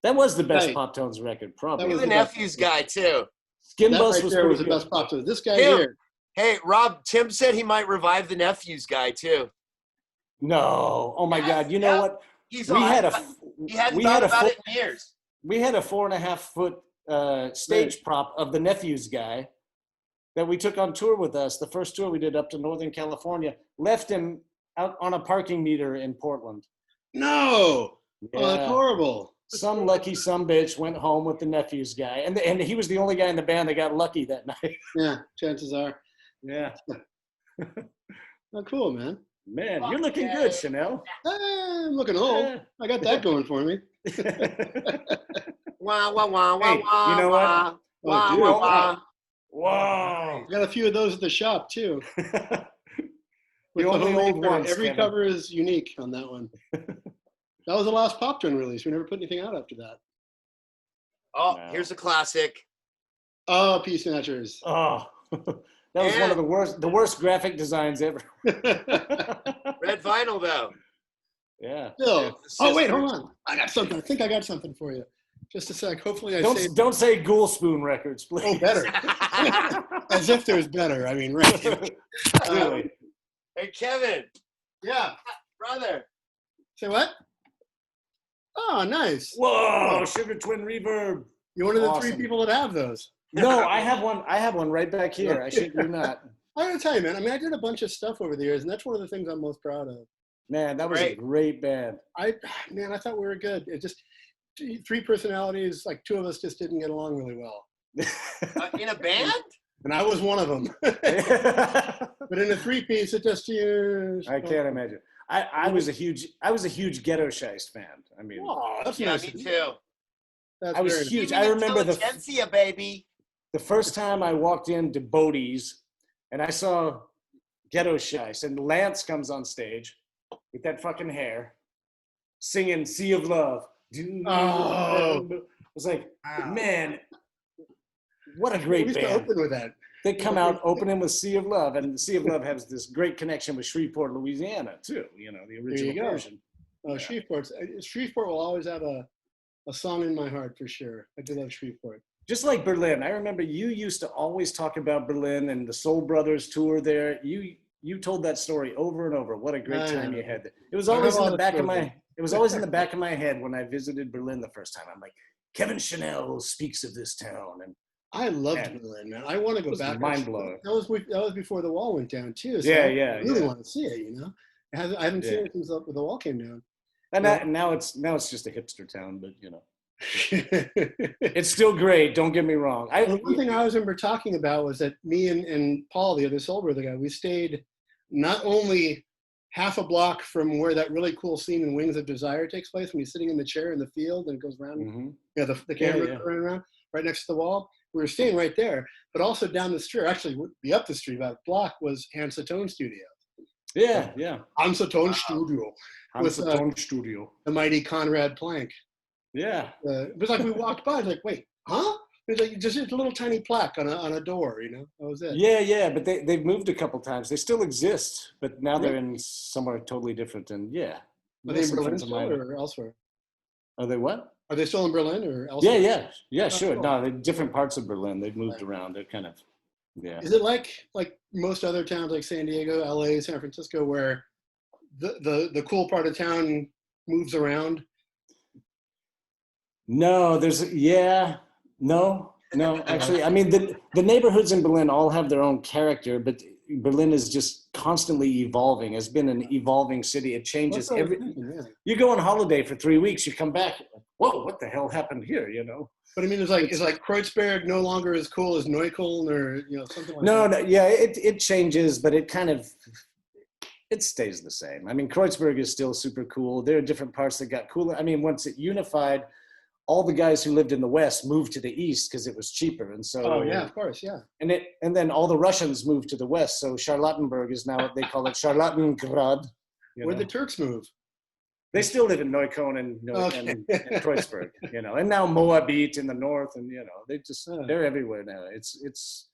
That was the best Right. Pop Tones record, probably. That You're was the the best. Nephew's guy too. Skin That Bus right was there pretty was the good. best pop tone. This guy Him. here. Hey, Rob, Tim said he might revive the Nephew's guy too. No. Oh my Yes, God. You know yeah. what? He's We on. had a He hadn't we thought had a about fo- it in years. we had a 4.5 foot stage prop of the Nephew's guy that we took on tour with us. The first tour we did up to Northern California. Left him out on a parking meter in Portland. No. Yeah. Oh, that's horrible. Some lucky some bitch went home with the Nephew's guy, and he was the only guy in the band that got lucky that night. Yeah, chances are. Yeah. Oh, cool, man. Man, you're looking good, Chanel. I'm looking old. Yeah. I got that going for me. Wah wah wah wah Hey, wah. you know what? wah, Oh, wah dude. wah wah. Wow. I got a few of those at the shop too. With The only homemade old cover. ones, Every Kevin. cover is unique on that one. That was the last Pop Tone release. We never put anything out after that. Oh, Wow. here's a classic. Oh, Peace Snatchers. Oh, that was one of the worst graphic designs ever. Red vinyl though. Yeah. Still. The Oh, wait, sisters. hold on. I got something. I think I got something for you. Just a sec. Hopefully I saved. Don't say Ghoul Spoon Records, please. Oh, better. As if there's better. I mean, right. Really. Hey Kevin, Yeah. brother. Say what? Oh, nice. Whoa, Sugar Twin Reverb. You're one of the three Awesome. people that have those. No, I have one. I have one right back here. I shit you not. I gotta tell you, man. I mean, I did a bunch of stuff over the years, and that's one of the things I'm most proud of. Man, that was a great band. I thought we were good. It just 3 personalities, like 2 of us just didn't get along really well, In a band? and I was one of them. But in a 3-piece, it just I can't imagine. I was a huge Ghetto Scheist fan. I mean, Oh, that's Yeah, nice. me of you. too. That's I was very nice. huge. I remember Intelligentsia, baby. the first time I walked into Bodie's and I saw Ghetto Scheist, and Lance comes on stage with that fucking hair, singing "Sea of Love." Oh. I was like, Wow. man, what a We great used to band. open with that. They come out opening with "Sea of Love," and "Sea of Love" has this great connection with Shreveport, Louisiana, too. You know, the original go. version. Oh, Yeah. Shreveport will always have a song in my heart for sure. I do love Shreveport. Just like Berlin, I remember you used to always talk about Berlin and the Soul Brothers tour there. You told that story over and over. What a great time you had. It was I have always a in lot the of back of stories. my. It was always in the back of my head when I visited Berlin the first time. I'm like, Kevin Chanel speaks of this town, and I loved Man. Berlin, man. I want to go was back. mind-blowing. That was before the wall went down too. So Yeah, I yeah, really yeah. want to see it. You know, I haven't seen Yeah. it since the wall came down. and Yeah. now it's just a hipster town, but you know, it's still great. Don't get me wrong. The one thing I remember talking about was that me and Paul, the other Soul Brother guy, we stayed not only half a block from where that really cool scene in Wings of Desire takes place, when he's sitting in the chair in the field and it goes around, Mhm. the camera yeah. goes around right next to the wall. We were staying right there, but also down the street, actually would be up the street about a block, was Hansa Tone Studio. Yeah, yeah. Hansa Tone Studio, with, Hansa Tone Studio. the mighty Conrad Plank. Yeah. It was like we walked by, it's like, wait, huh? It's like just a little tiny plaque on a door, you know. That was it. Yeah, but they've moved a couple times. They still exist, but now they're in somewhere totally different. And yeah, Are they in some Berlin friends of still mine- or elsewhere? Are they what? Are they still in Berlin or elsewhere? Yeah, sure. cool. No, they're different parts of Berlin. They've moved around. They're kind of, yeah. Is it like most other towns like San Diego, LA, San Francisco, where the cool part of town moves around? No, no. Actually, I mean, the neighborhoods in Berlin all have their own character, but Berlin is just constantly evolving. It's been an evolving city. It changes That's what I was every. thinking, yeah. You go on holiday for 3 weeks, you come back. Whoa, what the hell happened here? You know. But I mean, is like Kreuzberg no longer as cool as Neukölln or something like No, that? yeah, it changes, but it stays the same. I mean, Kreuzberg is still super cool. There are different parts that got cooler. I mean, once it unified, all the guys who lived in the West moved to the East because it was cheaper. And so, Oh yeah, of course, yeah. and then all the Russians moved to the West. So Charlottenburg is now, they call it Charlottengrad. You Where'd know? the Turks move? They still live in Neukölln and Kreuzberg, you know, and now Moabit in the north, and you know, they're everywhere now. It's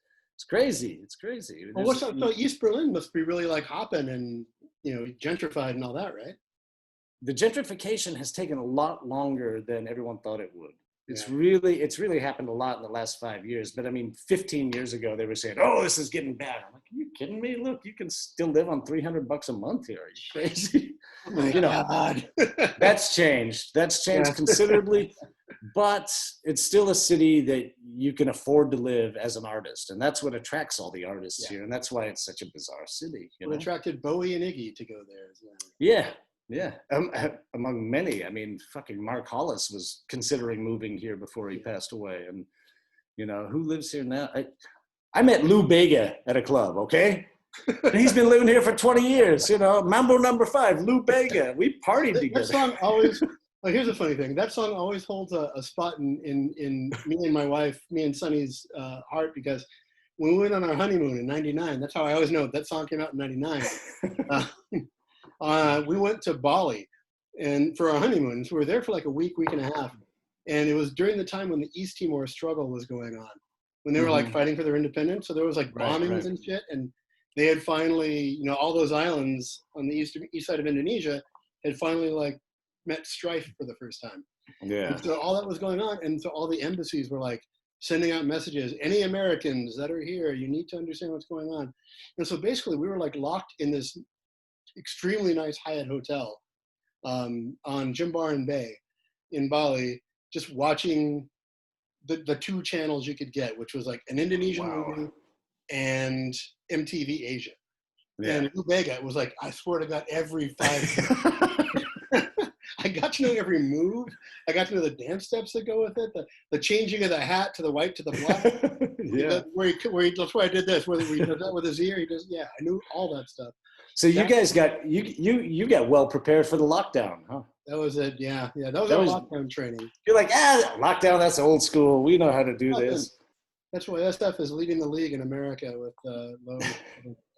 crazy. It's crazy. Well, so East Berlin must be really like hopping and, you know, gentrified and all that, right? The gentrification has taken a lot longer than everyone thought it would. It's really happened a lot in the last 5 years. But I mean, 15 years ago, they were saying, "Oh, this is getting bad." I'm like, "Are you kidding me? Look, you can still live on $300 a month here. Are you crazy?" Oh my You know, God. that's changed. That's changed considerably. But it's still a city that you can afford to live as an artist, and that's what attracts all the artists here, and that's why it's such a bizarre city. You know? Attracted Bowie and Iggy to go there as well. Yeah, among many. I mean, fucking Mark Hollis was considering moving here before he passed away, and you know who lives here now. I met Lou Bega at a club. Okay, and he's been living here for 20 years. You know, Mambo Number 5, Lou Bega. We partied together. That song always. Well, here's a funny thing. That song always holds a spot in me and my wife, me and Sonny's heart, because when we went on our honeymoon in '99, that's how I always know that song came out in '99. We went to Bali and for our honeymoon. So we were there for like a week and a half. And it was during the time when the East Timor struggle was going on, when they were like fighting for their independence. So there was like bombings and shit. And they had finally, you know, all those islands on the east side of Indonesia had finally like met strife for the first time. Yeah. And so all that was going on. And so all the embassies were like sending out messages, any Americans that are here, you need to understand what's going on. And so basically we were like locked in this extremely nice Hyatt hotel on Jimbaran Bay in Bali, just watching the two channels you could get, which was like an Indonesian movie and MTV Asia. Yeah. And Lou Bega was like, I swear to God, every 5 I got to know every move. I got to know the dance steps that go with it, the changing of the hat to the white to the black. Yeah. That's why I did this. Where he does that with his ear, he does. Yeah, I knew all that stuff. So you guys got you got well prepared for the lockdown, huh? That was it. Yeah. That was our lockdown training. You're like, lockdown. That's old school. We know how to do this. That's why that stuff is leading the league in America with low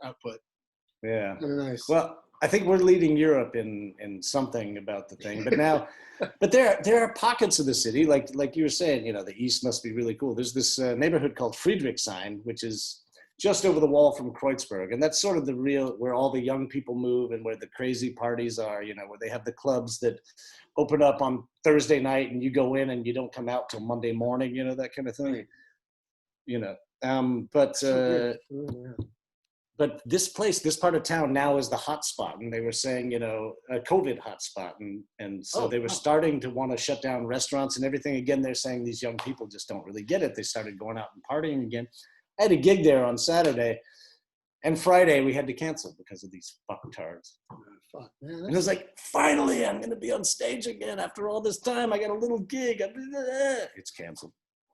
output. Yeah. Very nice. Well, I think we're leading Europe in something about the thing, but now, but there are pockets of the city, like you were saying, you know, the East must be really cool. There's this neighborhood called Friedrichshain, which is just over the wall from Kreuzberg, and that's sort of where all the young people move and where the crazy parties are. You know, where they have the clubs that open up on Thursday night and you go in and you don't come out till Monday morning. You know, that kind of thing. You know, but this part of town now is the hot spot, and they were saying, you know, a COVID hotspot, and so they were starting to want to shut down restaurants and everything again. They're saying these young people just don't really get it. They started going out and partying again. I had a gig there on Saturday, and Friday we had to cancel because of these fucktards. Fuck, man. And it was like, finally, I'm going to be on stage again after all this time. I got a little gig. It's canceled.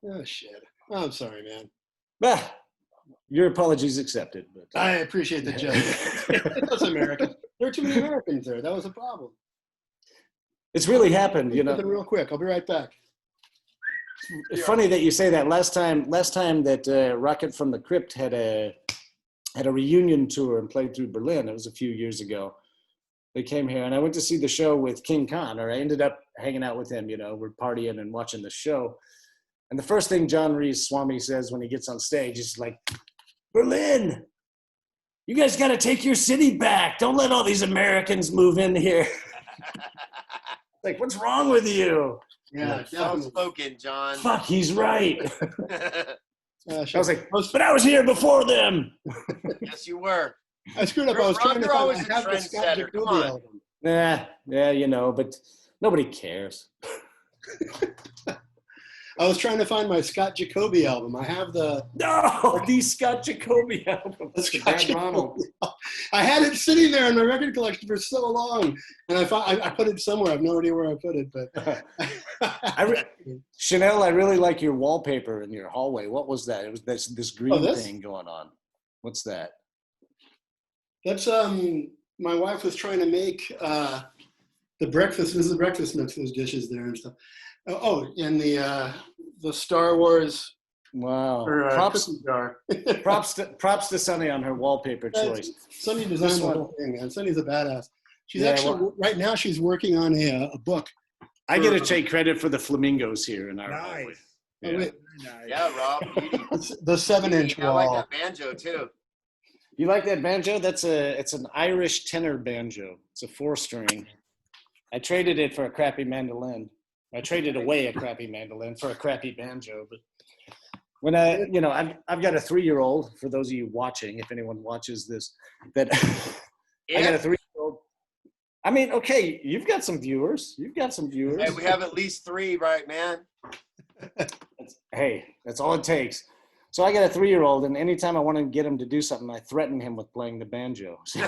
Oh shit. I'm sorry, man. Your apologies accepted. But I appreciate the joke. That's American. There are too many Americans there. That was a problem. It's really happened, you know. Real quick, I'll be right back. It's funny that you say that. Last time that Rocket from the Crypt had a reunion tour and played through Berlin. It was a few years ago. They came here, and I went to see the show with King Khan, or I ended up hanging out with him. You know, we're partying and watching the show. And the first thing John Reese Swami says when he gets on stage is like, Berlin, you guys got to take your city back. Don't let all these Americans move in here. Like, what's wrong with you? Yeah, well spoken, John. Fuck, he's right. I was like, but I was here before them. Yes, you were. I screwed up. I was trying to always find a the Scott trendsetter. Come Jacoby on. album. Yeah, you know, but nobody cares. I was trying to find my Scott Jacoby album. I have the Scott Jacoby album. I had it sitting there in my record collection for so long, and I put it somewhere. I have no idea where I put it, but Chanel, I really like your wallpaper in your hallway. What was that? It was this green thing going on. What's that? That's my wife was trying to make the breakfast. This is the breakfast mix. Those dishes there and stuff. And the Star Wars. Wow! Props to Sunny on her wallpaper choice. Sunny designed the whole thing, man. Sunny's a badass. She's Yeah, actually well- right now. She's working on a book. I get to take credit for the flamingos here in our hallway. Nice. Oh, Yeah. wait, Very nice. Yeah, Rob. Beauty. the 7-inch I like wall. that banjo too. You like that banjo? It's an Irish tenor banjo. It's a 4-string. I traded it for a crappy mandolin. I traded away a crappy mandolin for a crappy banjo. But when I've got a 3-year-old. For those of you watching, if anyone watches this, that I got a 3-year-old. I mean, okay, you've got some viewers. Hey, we have at least 3, right, man? Hey, that's all it takes. So I got a 3-year-old, and anytime I want to get him to do something, I threaten him with playing the banjo. So,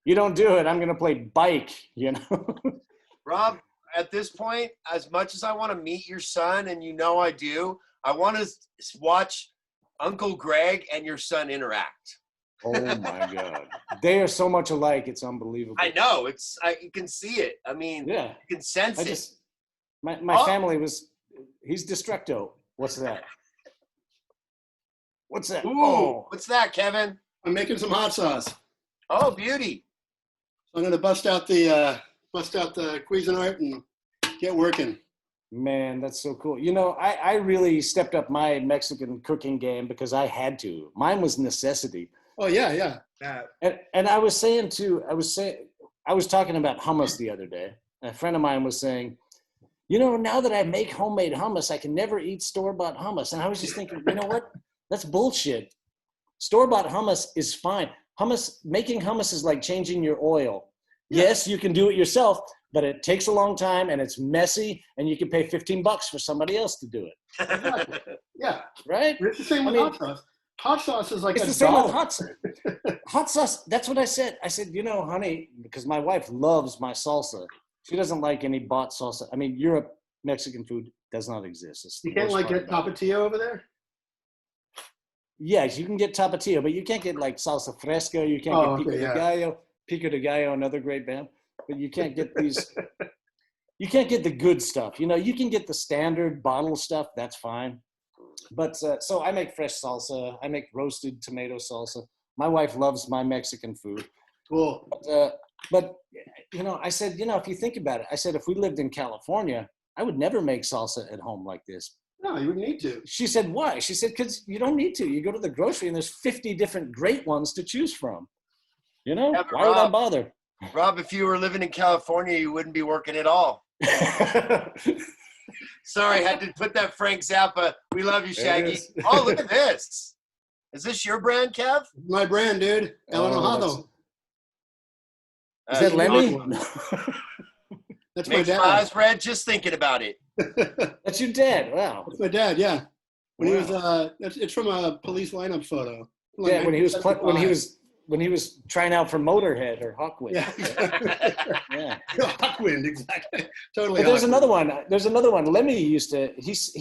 you don't do it, I'm going to play bike, you know? Rob, at this point, as much as I want to meet your son, and you know I do, I want to watch Uncle Greg and your son interact. Oh my God. They are so much alike, it's unbelievable. I know. You can see it. I mean, Yeah. you can sense I it. just, my family he's destructo. What's that? What's that? Ooh, Oh, what's that, Kevin? I'm making some hot sauce. Oh, beauty. So I'm gonna bust out the Cuisinart and get working. man, that's so cool. You know, I really stepped up my Mexican cooking game because I had to. Mine was necessity. Oh yeah. And I was talking about hummus the other day. A friend of mine was saying, you know, now that I make homemade hummus, I can never eat store-bought hummus. And I was just thinking, you know what? That's bullshit. Store-bought hummus is fine. Making hummus is like changing your oil. Yeah. Yes, you can do it yourself, but it takes a long time and it's messy, and you can pay $15 for somebody else to do it. Exactly. Yeah. Right? It's the same with hot sauce. Hot sauce is like It's a the same with dollar. hot sauce. Hot sauce, that's what I said. I said, you know, honey, because my wife loves my salsa. She doesn't like any bought salsa. I mean, Europe, Mexican food does not exist. It's the You can't worst like part get about it. tapatio over there. Yes, you can get tapatio, but you can't get like salsa fresca. You can't Oh, get okay, yeah. Pico de Gallo, another great band. But you can't get these. You can't get the good stuff. You know, you can get the standard bottle stuff. That's fine. But so I make fresh salsa. I make roasted tomato salsa. My wife loves my Mexican food. Cool. But you know, I said, you know, if you think about it, I said, if we lived in California, I would never make salsa at home like this. No, you wouldn't need to. She said, why? She said, because you don't need to. You go to the grocery and there's 50 different great ones to choose from. You know, Yeah, but why would I Rob- bother? Rob, if you were living in California, you wouldn't be working at all. Sorry, had to put that Frank Zappa. We love you, There it Shaggy. is. Oh, look at this. Is this your brand, Kev? My brand, dude. El Oh, Enojado. Is that you Lemmy? want That's my Makes my dad. eyes red just thinking about it. That's your dad. Wow. That's my dad. Yeah. When he Wow. was, it's from a police lineup photo. Yeah, when he was trying out for Motorhead or Hawkwind. Yeah. Yeah. Hawkwind, exactly. Totally. But there's Hawkwind. another one. There's another one. Lemmy he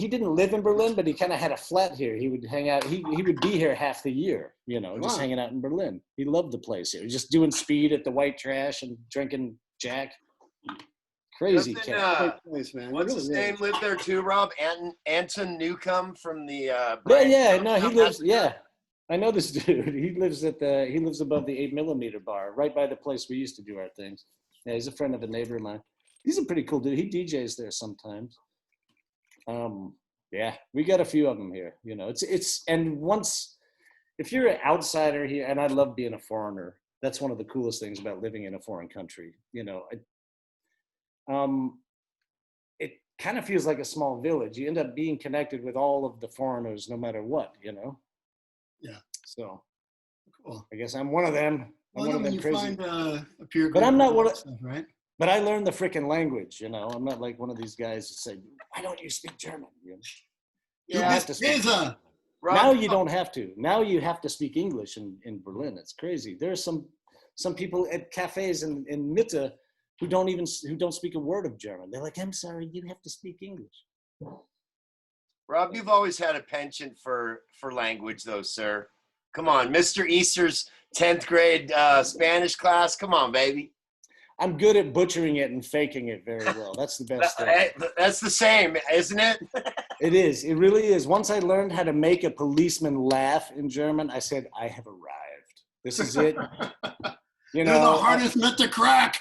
didn't live in Berlin, but he kind of had a flat here. He would hang out. He would be here half the year, you know, just Wow. hanging out in Berlin. He loved the place here, just doing speed at the White Trash and drinking Jack. Crazy Doesn't, cat. Great place, man. It What's really his is. name lived there too, Rob? Anton Newcomb from the Yeah, Brian yeah. Jones No, he Stuff lives. Massacre? Yeah, I know this dude. He lives above the 8mm bar, right by the place we used to do our things. Yeah, he's a friend of a neighbor of mine. He's a pretty cool dude. He DJs there sometimes. Yeah, we got a few of them here. You know, if you're an outsider here, and I love being a foreigner. That's one of the coolest things about living in a foreign country. You know, it kind of feels like a small village. You end up being connected with all of the foreigners, no matter what. You know. Yeah. So Cool. I guess I'm one of them. I'm Well, one of when them you crazy. find a peer But group I'm not and one all of- that stuff, right? But I learned the freaking language. You know, I'm not like one of these guys that say, "Why don't you speak German?" You know? You Yeah, have to speak. Visa. Rob, Now you don't have to. Now you have to speak English in Berlin. It's crazy. There are some people at cafes in Mitte who don't speak a word of German. They're like, "I'm sorry, you have to speak English." Rob, you've always had a penchant for language, though, sir. Come on, Mr. Easter's 10th grade Spanish class. Come on, baby. I'm good at butchering it and faking it very well. That's the best thing. That's the same, isn't it? It is. It really is. Once I learned how to make a policeman laugh in German, I said, I have arrived. This is it. You They're the know, hardest nut to crack.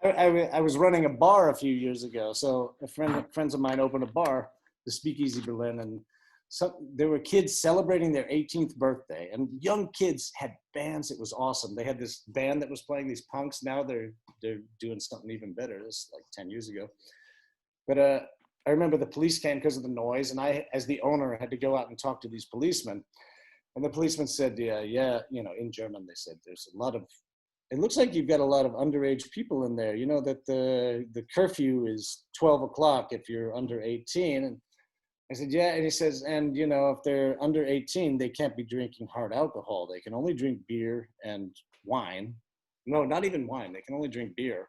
I was running a bar a few years ago. So friends of mine opened a bar, the Speakeasy Berlin, and there were kids celebrating their 18th birthday, and young kids had bands. It was awesome. They had this band that was playing these punks. Now they're doing something even better. This is like 10 years ago. But I remember the police came because of the noise, and I, as the owner, had to go out and talk to these policemen. And the policeman said, yeah, you know, in German, they said, there's a lot of, it looks like you've got a lot of underage people in there. You know that the curfew is 12 o'clock if you're under 18. And I said, yeah. And he says, and you know, if they're under 18, they can't be drinking hard alcohol. They can only drink beer and wine. No, not even wine. They can only drink beer.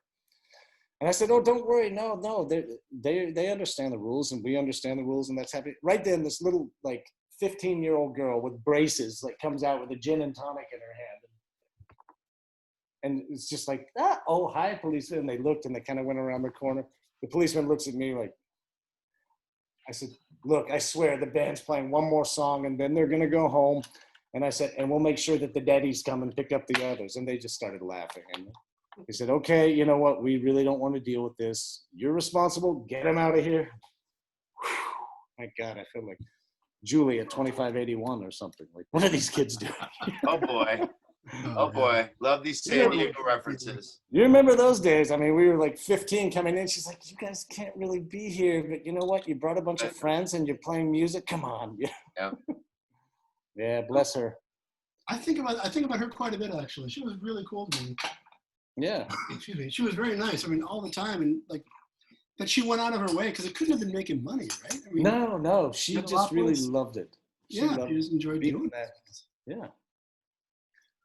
And I said, oh, don't worry. No, they understand the rules, and we understand the rules, and that's happy. Right then, this little like 15-year-old girl with braces like comes out with a gin and tonic in her hand. And it's just like, oh, hi, policeman. And they looked, and they kind of went around the corner. The policeman looks at me like, I said, look, I swear the band's playing one more song, and then they're going to go home. And I said, and we'll make sure that the daddies come and pick up the others. And they just started laughing. And he said, okay, you know what? We really don't want to deal with this. You're responsible. Get them out of here. Whew. My God, I feel like Julie at 2581 or something. Like, what are these kids doing? Oh, boy. Oh, boy. Love these San Diego references. You remember those days? I mean, we were like 15 coming in. She's like, you guys can't really be here. But you know what? You brought a bunch of friends and you're playing music. Come on. Yeah. Yeah, bless her. I think about her quite a bit, actually. She was really cool to me. Yeah. Excuse me. She was very nice. I mean, all the time. And like, but she went out of her way because it couldn't have been making money, right? I mean, no. She just really loved it. She just enjoyed doing that. Yeah.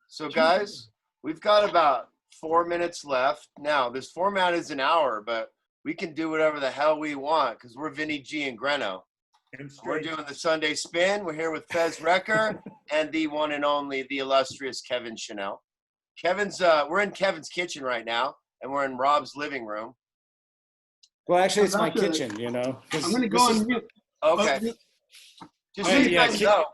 So, guys, we've got about 4 minutes left. Now, this format is an hour, but we can do whatever the hell we want because we're Vinny G and Greno. We're doing the Sunday Spin. We're here with Fez Wrecker and the one and only, the illustrious Kevin Chanel. We're in Kevin's kitchen right now, and we're in Rob's living room. Well, actually, it's my kitchen, you know. I'm going to go on mute. Okay. Just so you guys know.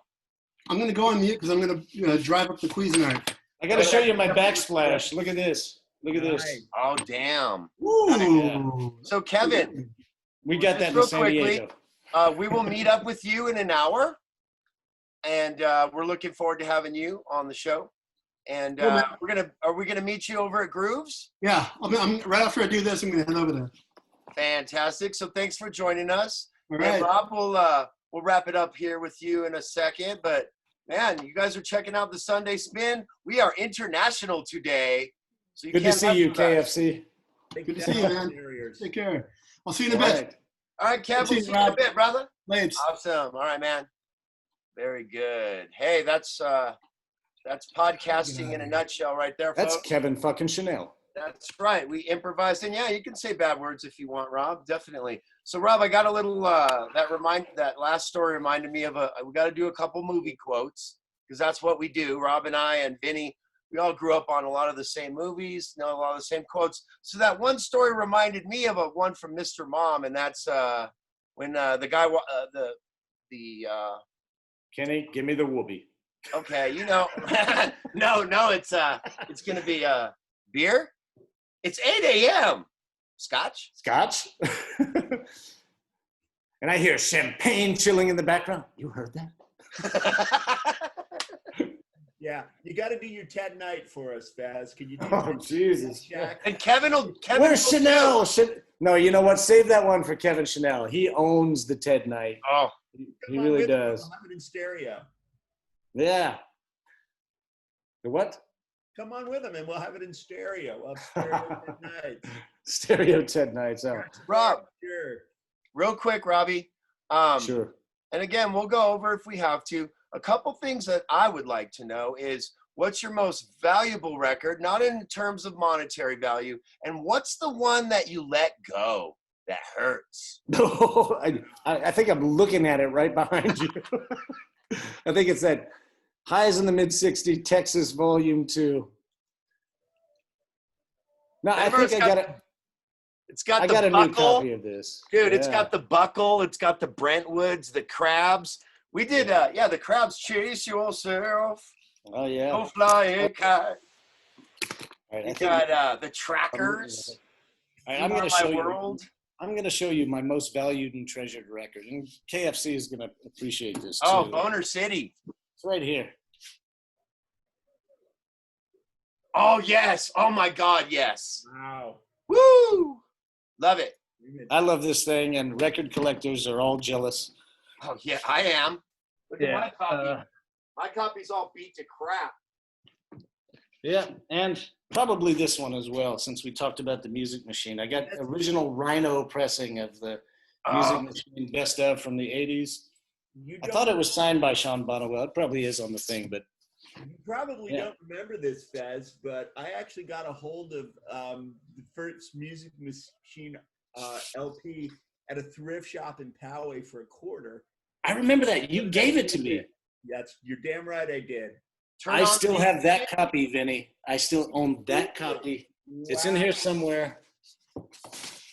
I'm going to go on mute because I'm going to drive up the Cuisinart. I got to show you my backsplash. Look at this. Look at this. Oh, damn. Ooh. So, Kevin. We got that in San Diego. We will meet up with you in an hour. And we're looking forward to having you on the show. And are we gonna meet you over at Grooves? Yeah. I'm right after I do this, I'm going to head over there. Fantastic. So thanks for joining us. All right. And Rob, we'll wrap it up here with you in a second. But man, you guys are checking out the Sunday Spin. We are international today. So Good to see you, KFC. Good to see you, man. Take care. I'll see you in a bit. All right, Kev. We'll see you in a bit, brother. Thanks. Awesome. All right, man. Very good. Hey, that's podcasting in a nutshell right there, folks. That's Kevin fucking Chanel. That's right. We improvised, and yeah, you can say bad words if you want, Rob. Definitely. So, Rob, I got a little that last story reminded me of we got to do a couple movie quotes because that's what we do. Rob and I and Vinny, we all grew up on a lot of the same movies, know a lot of the same quotes. So that one story reminded me of one from Mr. Mom, and that's when the guy Kenny, give me the whoopee. Okay, you know, no, it's gonna be beer. It's 8 a.m. Scotch. And I hear champagne chilling in the background. You heard that? Yeah, you got to do your Ted Night for us, Faz. Can you do Oh, Jesus. And Kevin Where's Chanel? No, you know what? Save that one for Kevin Chanel. He owns the Ted Night. Oh, he really does. I'll have it in stereo. Yeah. The what? Come on with him, and we'll have it in stereo. We'll have stereo Ted Nights. Stereo Ted Nights. Oh. Rob. Sure. Real quick, Robbie. Sure. And again, we'll go over if we have to. A couple things that I would like to know is what's your most valuable record, not in terms of monetary value, and what's the one that you let go that hurts? No, I think I'm looking at it right behind you. I think it's that Highs in the Mid-60s, Texas Volume 2. No, I think I got it. It's got I the got a buckle. new copy of this. Dude, it's got the buckle. It's got the Brentwoods, the Crabs. We did, the Crabs, Chase Yourself. Oh yeah. Go fly a kite. All right, You I think got the all Trackers. right, You I'm Are gonna My show you. World. I'm gonna show you my most valued and treasured record, and KFC is gonna appreciate this Oh, too. Boner City. It's right here. Oh, yes. Oh, my God, yes. Wow. Woo! Love it. I love this thing, and record collectors are all jealous. Oh, yeah, I am. Look at my copy. uh, My copy's all beat to crap. yeah, and probably this one as well, since we talked about the Music Machine. I got original Rhino pressing of the Music Machine best of from the '80s. I thought it was signed by Sean Bonnewell. It probably is on the thing, but You probably don't remember this, Fez, but I actually got a hold of the first Music Machine LP at a thrift shop in Poway for $0.25. I remember that. You gave it to me. That's you're damn right I did. I still have that copy, Vinny. I still own that copy. It's in here somewhere.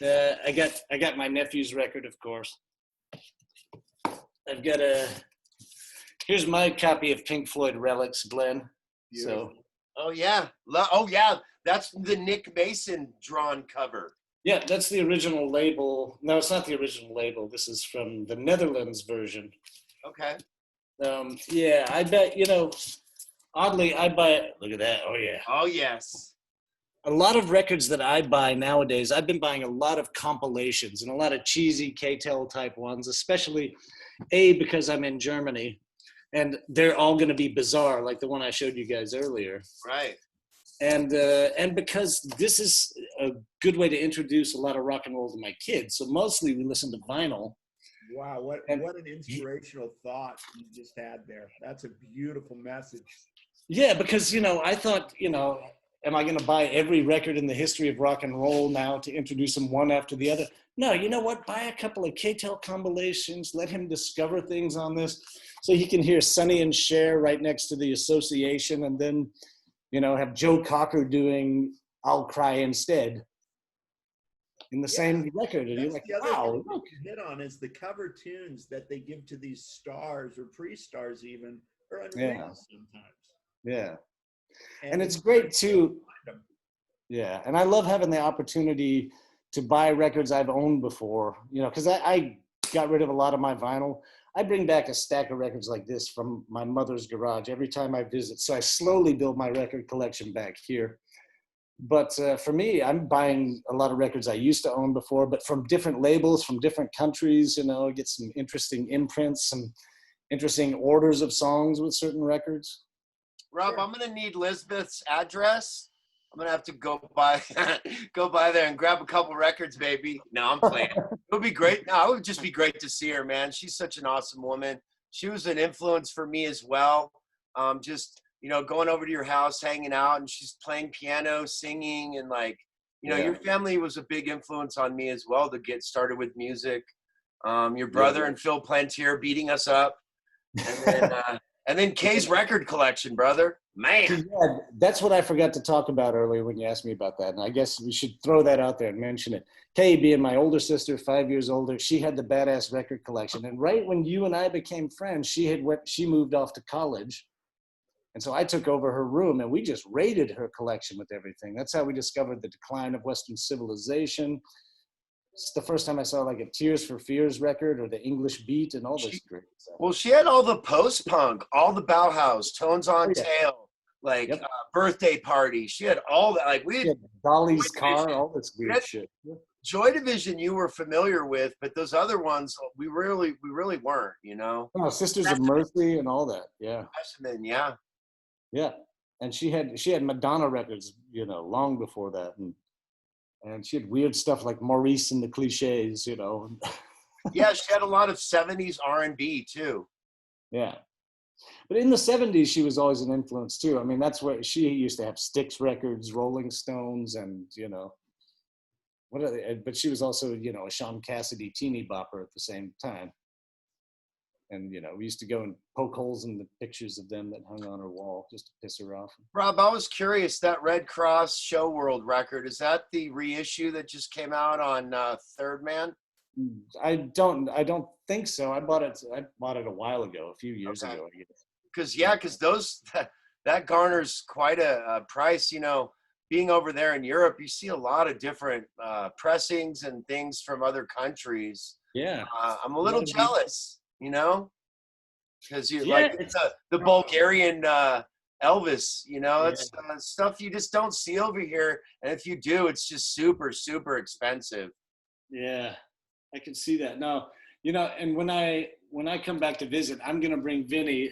I got my nephew's record, of course. I've got here's my copy of Pink Floyd Relics, Glenn. So Oh, yeah. Oh, yeah. That's the Nick Mason drawn cover. yeah, that's the original label. No, it's not the original label. This is from the Netherlands version. Okay. Yeah, I bet, oddly, I buy, look at that. Oh, yeah. Oh, yes. A lot of records that I buy nowadays, I've been buying a lot of compilations and a lot of cheesy K-Tel type ones, especially because I'm in Germany, and they're all going to be bizarre, like the one I showed you guys earlier. Right. And because this is a good way to introduce a lot of rock and roll to my kids, so mostly we listen to vinyl. Wow, what an inspirational thought you just had there. That's a beautiful message. Yeah, because, I thought, am I going to buy every record in the history of rock and roll now to introduce them one after the other? No, you know what? Buy a couple of K-Tel compilations. Let him discover things on this so he can hear Sonny and Cher right next to the Association, and then, have Joe Cocker doing I'll Cry Instead in the same record. And you're like, the other wow. thing you hit on is the cover tunes that they give to these stars or pre-stars even are unreal sometimes. Yeah. And it's great too. Yeah. And I love having the opportunity to buy records I've owned before, because I got rid of a lot of my vinyl. I bring back a stack of records like this from my mother's garage every time I visit. So I slowly build my record collection back here. But for me, I'm buying a lot of records I used to own before, but from different labels, from different countries, get some interesting imprints, some interesting orders of songs with certain records. Rob, I'm going to need Lisbeth's address. I'm going to have to go by there and grab a couple records, baby. No, I'm playing. It would be great. No, it would just be great to see her, man. She's such an awesome woman. She was an influence for me as well. Going over to your house, hanging out, and she's playing piano, singing, and your family was a big influence on me as well to get started with music. Your brother and Phil Plantier beating us up, and then Kay's record collection, brother. Man, yeah, that's what I forgot to talk about earlier when you asked me about that, and I guess we should throw that out there and mention it. Kay, being my older sister, 5 years older, she had the badass record collection, and right when you and I became friends, she moved off to college. And so I took over her room and we just raided her collection with everything. That's how we discovered the decline of Western civilization. It's the first time I saw like a Tears for Fears record or the English Beat and all this great stuff. Well, she had all the post-punk, all the Bauhaus, Tones on Tail, Birthday Party. She had all that. We had Dolly's Car, all this weird shit. Joy Division you were familiar with, but those other ones we really weren't, Oh, Sisters of Mercy and all that. Yeah. Yeah. Yeah, and she had Madonna records, long before that, and she had weird stuff like Maurice and the Clichés, Yeah, she had a lot of 70s R&B too. Yeah, but in the 70s, she was always an influence too. I mean, that's where she used to have Styx records, Rolling Stones, and what are they? But she was also, a Sean Cassidy teeny bopper at the same time. And, we used to go and poke holes in the pictures of them that hung on her wall just to piss her off. Rob, I was curious, that Red Cross Show World record, is that the reissue that just came out on Third Man? I don't think so. I bought it a while ago, a few years ago, I guess. Because those that garners quite a price. You know, being over there in Europe, you see a lot of different pressings and things from other countries. Yeah. I'm a little jealous, you know, because you Yeah, like the Bulgarian Elvis, you know, it's stuff you just don't see over here. And if you do, it's just super, super expensive. Yeah, I can see that. No, you know, and when I come back to visit, I'm gonna bring Vinny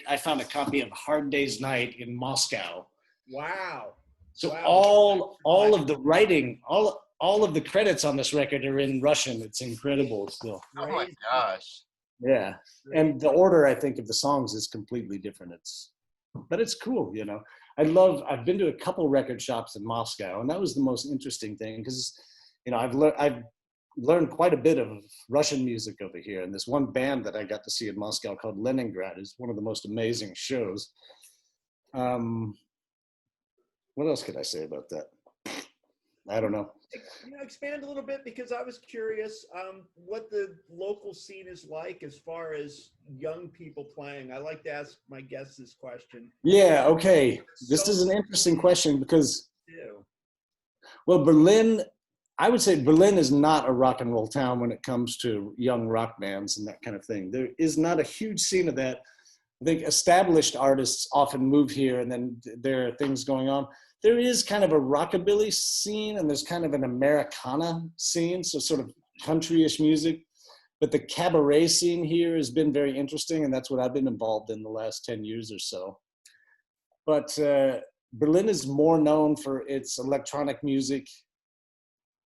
I found a copy of Hard Day's Night in Moscow. Wow. So Wow. all of the writing, all of the credits on this record are in Russian. It's incredible still. Oh my gosh. Yeah. And the order, I think, of the songs is completely different. But it's cool, you know. I've been to a couple record shops in Moscow, and that was the most interesting thing because, you know, I've learned quite a bit of Russian music over here. And this one band that I got to see in Moscow called Leningrad is one of the most amazing shows. What else could I say about that? I don't know. You know, expand a little bit because I was curious what the local scene is like as far as young people playing. I like to ask my guests this question. Yeah, okay. This is an interesting question because, well, I would say Berlin is not a rock and roll town when it comes to young rock bands and that kind of thing. There is not a huge scene of that. I think established artists often move here and then there are things going on. There is kind of a rockabilly scene and there's kind of an Americana scene, so sort of countryish music. But the cabaret scene here has been very interesting, and that's what I've been involved in the last 10 years or so. But Berlin is more known for its electronic music,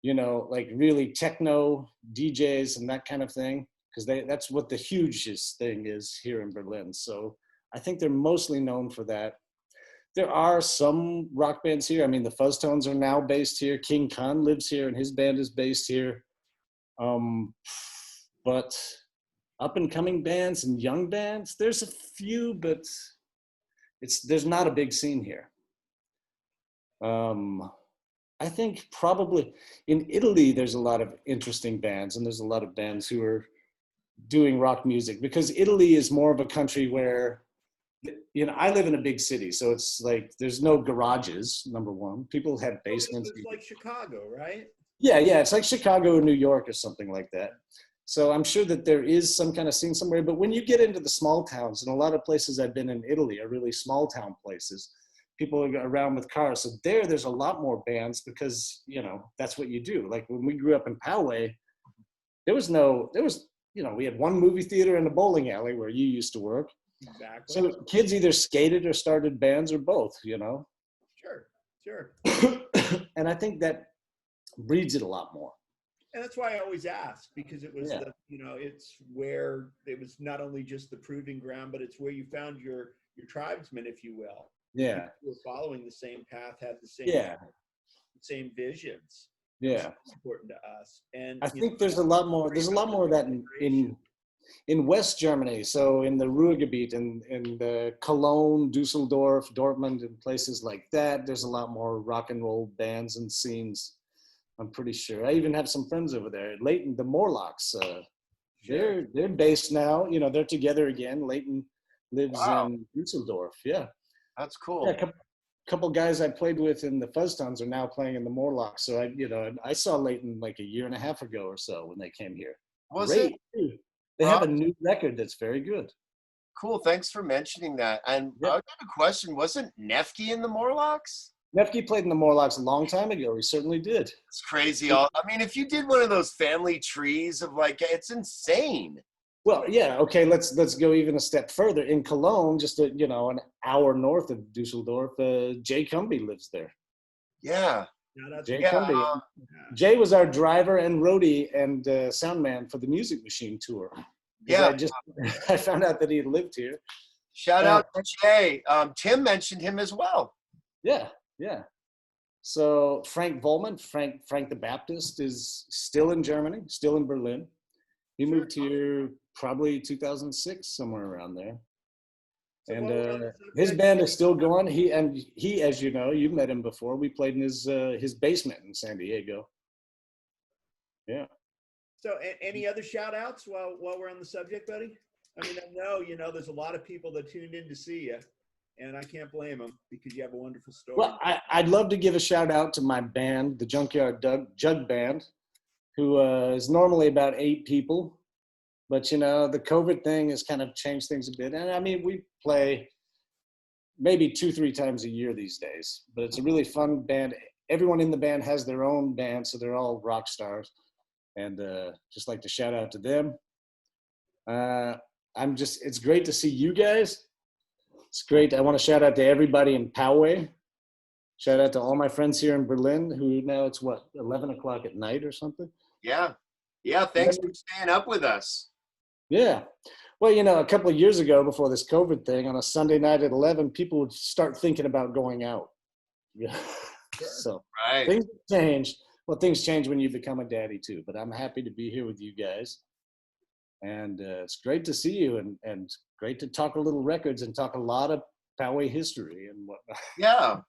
you know, like really techno DJs and that kind of thing, because that's what the hugest thing is here in Berlin. So I think they're mostly known for that. There are some rock bands here. I mean, the Fuzztones are now based here. King Khan lives here and his band is based here. But up and coming bands and young bands, there's a few, but there's not a big scene here. I think probably in Italy, there's a lot of interesting bands and there's a lot of bands who are doing rock music because Italy is more of a country where, you know, I live in a big city, so it's like there's no garages, number one. People have basements. It's like Chicago, right? Yeah, it's like Chicago or New York or something like that. So I'm sure that there is some kind of scene somewhere, but when you get into the small towns, and a lot of places I've been in Italy are really small town places, people are around with cars. So there's a lot more bands because, you know, that's what you do. Like when we grew up in Poway, you know, we had one movie theater and a bowling alley where you used to work. Exactly. So kids either skated or started bands or both, you know? Sure. And I think that breeds it a lot more. And that's why I always ask, because it was it's where it was not only just the proving ground, but it's where you found your tribesmen, if you will. Yeah. Who were following the same path, had the same visions. Yeah. It's important to us. And I think there's a lot more of that in West Germany. So in the Ruhrgebiet, in the Cologne, Dusseldorf, Dortmund, and places like that, there's a lot more rock and roll bands and scenes. I'm pretty sure. I even have some friends over there. Leighton, the Morlocks, they're based now. You know, they're together again. Leighton lives in Dusseldorf. Yeah, that's cool. Yeah, couple guys I played with in the Fuzztones are now playing in the Morlocks. So I saw Leighton like a year and a half ago or so when they came here. They have a new record that's very good. Cool. Thanks for mentioning that. And I have a question. Wasn't Nefke in the Morlocks? Nefke played in the Morlocks a long time ago. He certainly did. It's crazy. I mean, if you did one of those family trees of like, it's insane. Well, yeah. Okay. Let's go even a step further. In Cologne, just an hour north of Dusseldorf, Jay Cumby lives there. Yeah. Jay Cumby. Jay was our driver and roadie and sound man for the Music Machine tour. Yeah. I found out that he had lived here. Shout out to Jay. Tim mentioned him as well. Yeah. So Frank Volman, Frank the Baptist, is still in Germany, still in Berlin. He moved here probably 2006, somewhere around there. And his band is still going. He, as you know, you've met him before. We played in his basement in San Diego. Yeah. So any other shout outs while we're on the subject, buddy? I mean, I know, there's a lot of people that tuned in to see you. and I can't blame them because you have a wonderful story. Well, I'd love to give a shout out to my band, the Junkyard Jug Band, who is normally about 8 people. But, you know, the COVID thing has kind of changed things a bit. And I mean, we play maybe 2-3 times a year these days, but it's a really fun band. Everyone in the band has their own band, so they're all rock stars. And just like to shout out to them. It's great to see you guys. It's great. I want to shout out to everybody in Poway. Shout out to all my friends here in Berlin who now it's 11 o'clock at night or something. Yeah. Thanks for staying up with us. Yeah. Well, you know, a couple of years ago before this COVID thing, on a Sunday night at 11, people would start thinking about going out. Yeah. So things change. Well, things change when you become a daddy too, but I'm happy to be here with you guys. And it's great to see you and great to talk a little records and talk a lot of Poway history and whatnot. Yeah.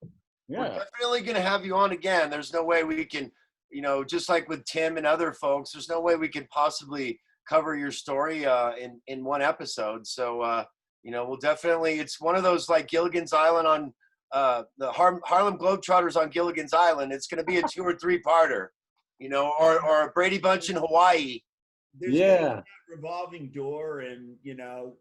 We're definitely going to have you on again. There's no way we can, you know, just like with Tim and other folks, there's no way we can possibly cover your story in one episode. So, you know, we'll definitely, it's one of those like Gilligan's Island on the Harlem Globetrotters on Gilligan's Island. It's going to be a 2 or 3 parter, you know, or a Brady Bunch in Hawaii. There's a revolving door and, you know,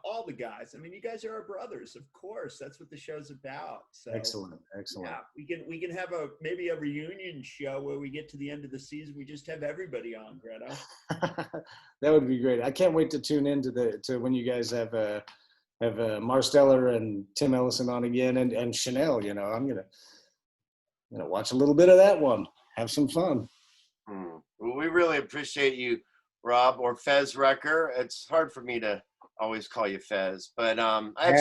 all the guys. I mean, you guys are our brothers, of course. That's what the show's about. So Excellent. Yeah, we can have maybe a reunion show where we get to the end of the season. We just have everybody on, Greta. That would be great. I can't wait to tune in to when you guys have Marsteller and Tim Ellison on again and Chanel. You know, I'm gonna watch a little bit of that one. Have some fun. Well, we really appreciate you, Rob, or Fez Wrecker. It's hard for me to always call you Fez, but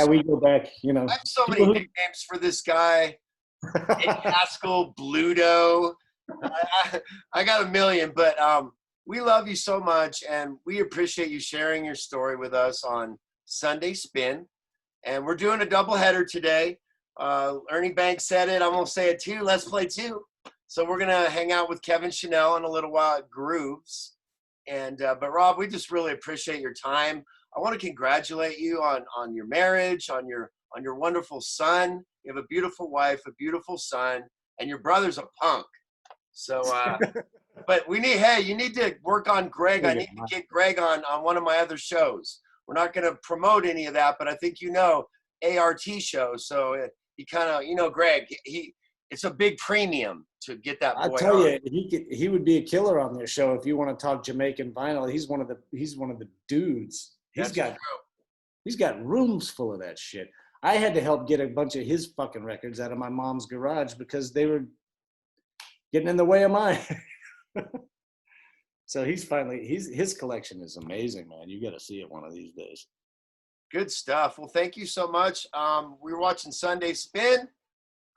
we go back, you know. I have so many nicknames for this guy. Haskell, Bluto. I got a million, but we love you so much, and we appreciate you sharing your story with us on Sunday Spin. And we're doing a doubleheader today. Ernie Banks said it. I'm gonna say it too. Let's play 2. So we're gonna hang out with Kevin Chanel in a little while at Grooves. And but Rob, we just really appreciate your time. I want to congratulate you on your marriage, on your wonderful son. You have a beautiful wife, a beautiful son, and your brother's a punk. So, but you need to work on Greg. I need to get Greg on one of my other shows. We're not going to promote any of that, but I think ART show. So he kind of, Greg, it's a big premium to get that boy. I tell you, he would be a killer on their show if you want to talk Jamaican vinyl. He's one of the dudes. He's got rooms full of that shit. I had to help get a bunch of his fucking records out of my mom's garage because they were getting in the way of mine. So his collection is amazing, man. You got to see it one of these days. Good stuff. Well, thank you so much. We were watching Sunday Spin.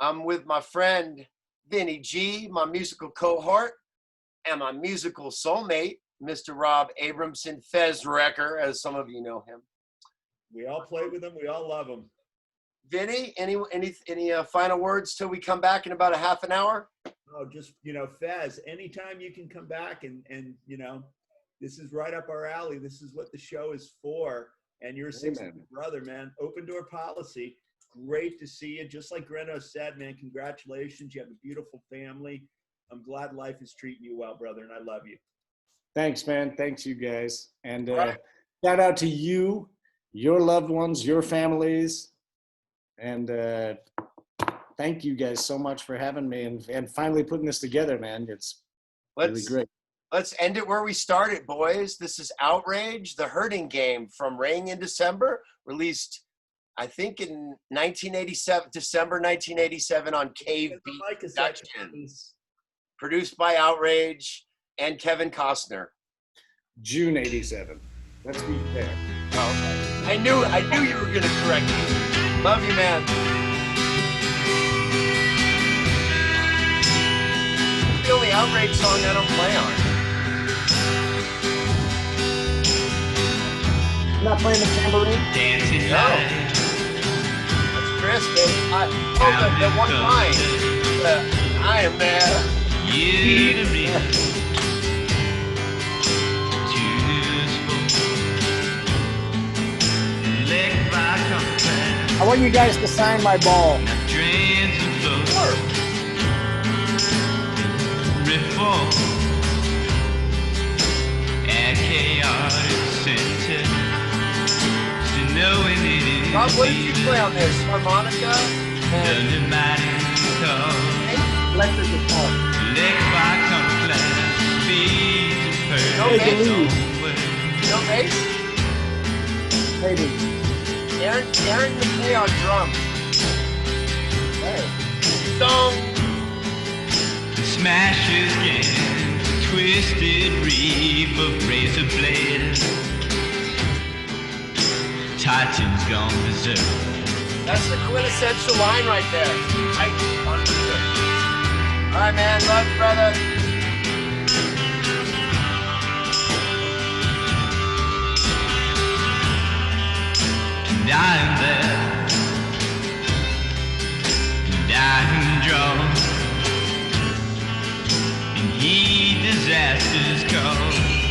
I'm with my friend Vinny G, my musical cohort, and my musical soulmate, Mr. Rob Abramson, Fez Wrecker, as some of you know him. We all play with him. We all love him. Vinny, any final words till we come back in about a half an hour? Oh, just, Fez, anytime you can come back and this is right up our alley. This is what the show is for. And you're a 60 brother, man. Open door policy. Great to see you. Just like Greno said, man, congratulations. You have a beautiful family. I'm glad life is treating you well, brother, and I love you. Thanks, man. Thanks, you guys. And shout out to you, your loved ones, your families. And thank you guys so much for having me and finally putting this together, man. It's really great. Let's end it where we started, boys. This is Outrage, the Hurting Game from Rain in December, released, I think, in December 1987 on Cave Beat Productions. Produced by Outrage and Kevin Costner. June 87. Let's be fair. Oh, I knew you were going to correct me. Love you, man. It's the only Outrage song I don't play on. Not playing the tambourine? Dancing No. That's Chris, baby. The one line. I am there. You to me. Choose leg by compass. I want you guys to sign my ball. Trains and floats reform at chaotic center. To knowing it is Rob, what did you play on this? Harmonica? And the mighty call. Electric guitar. Led by complex speeds and No perfect bass? own way. no bass? Maybe. Aaron McKay on drums. Hey. Dong! The Smashers gang, twisted reef of razor blades. Titans gone berserk. That's the quintessential line right there. Titan on berserk. All right, man. Love, you, brother. Dying there, dying drawn, and heed disasters call.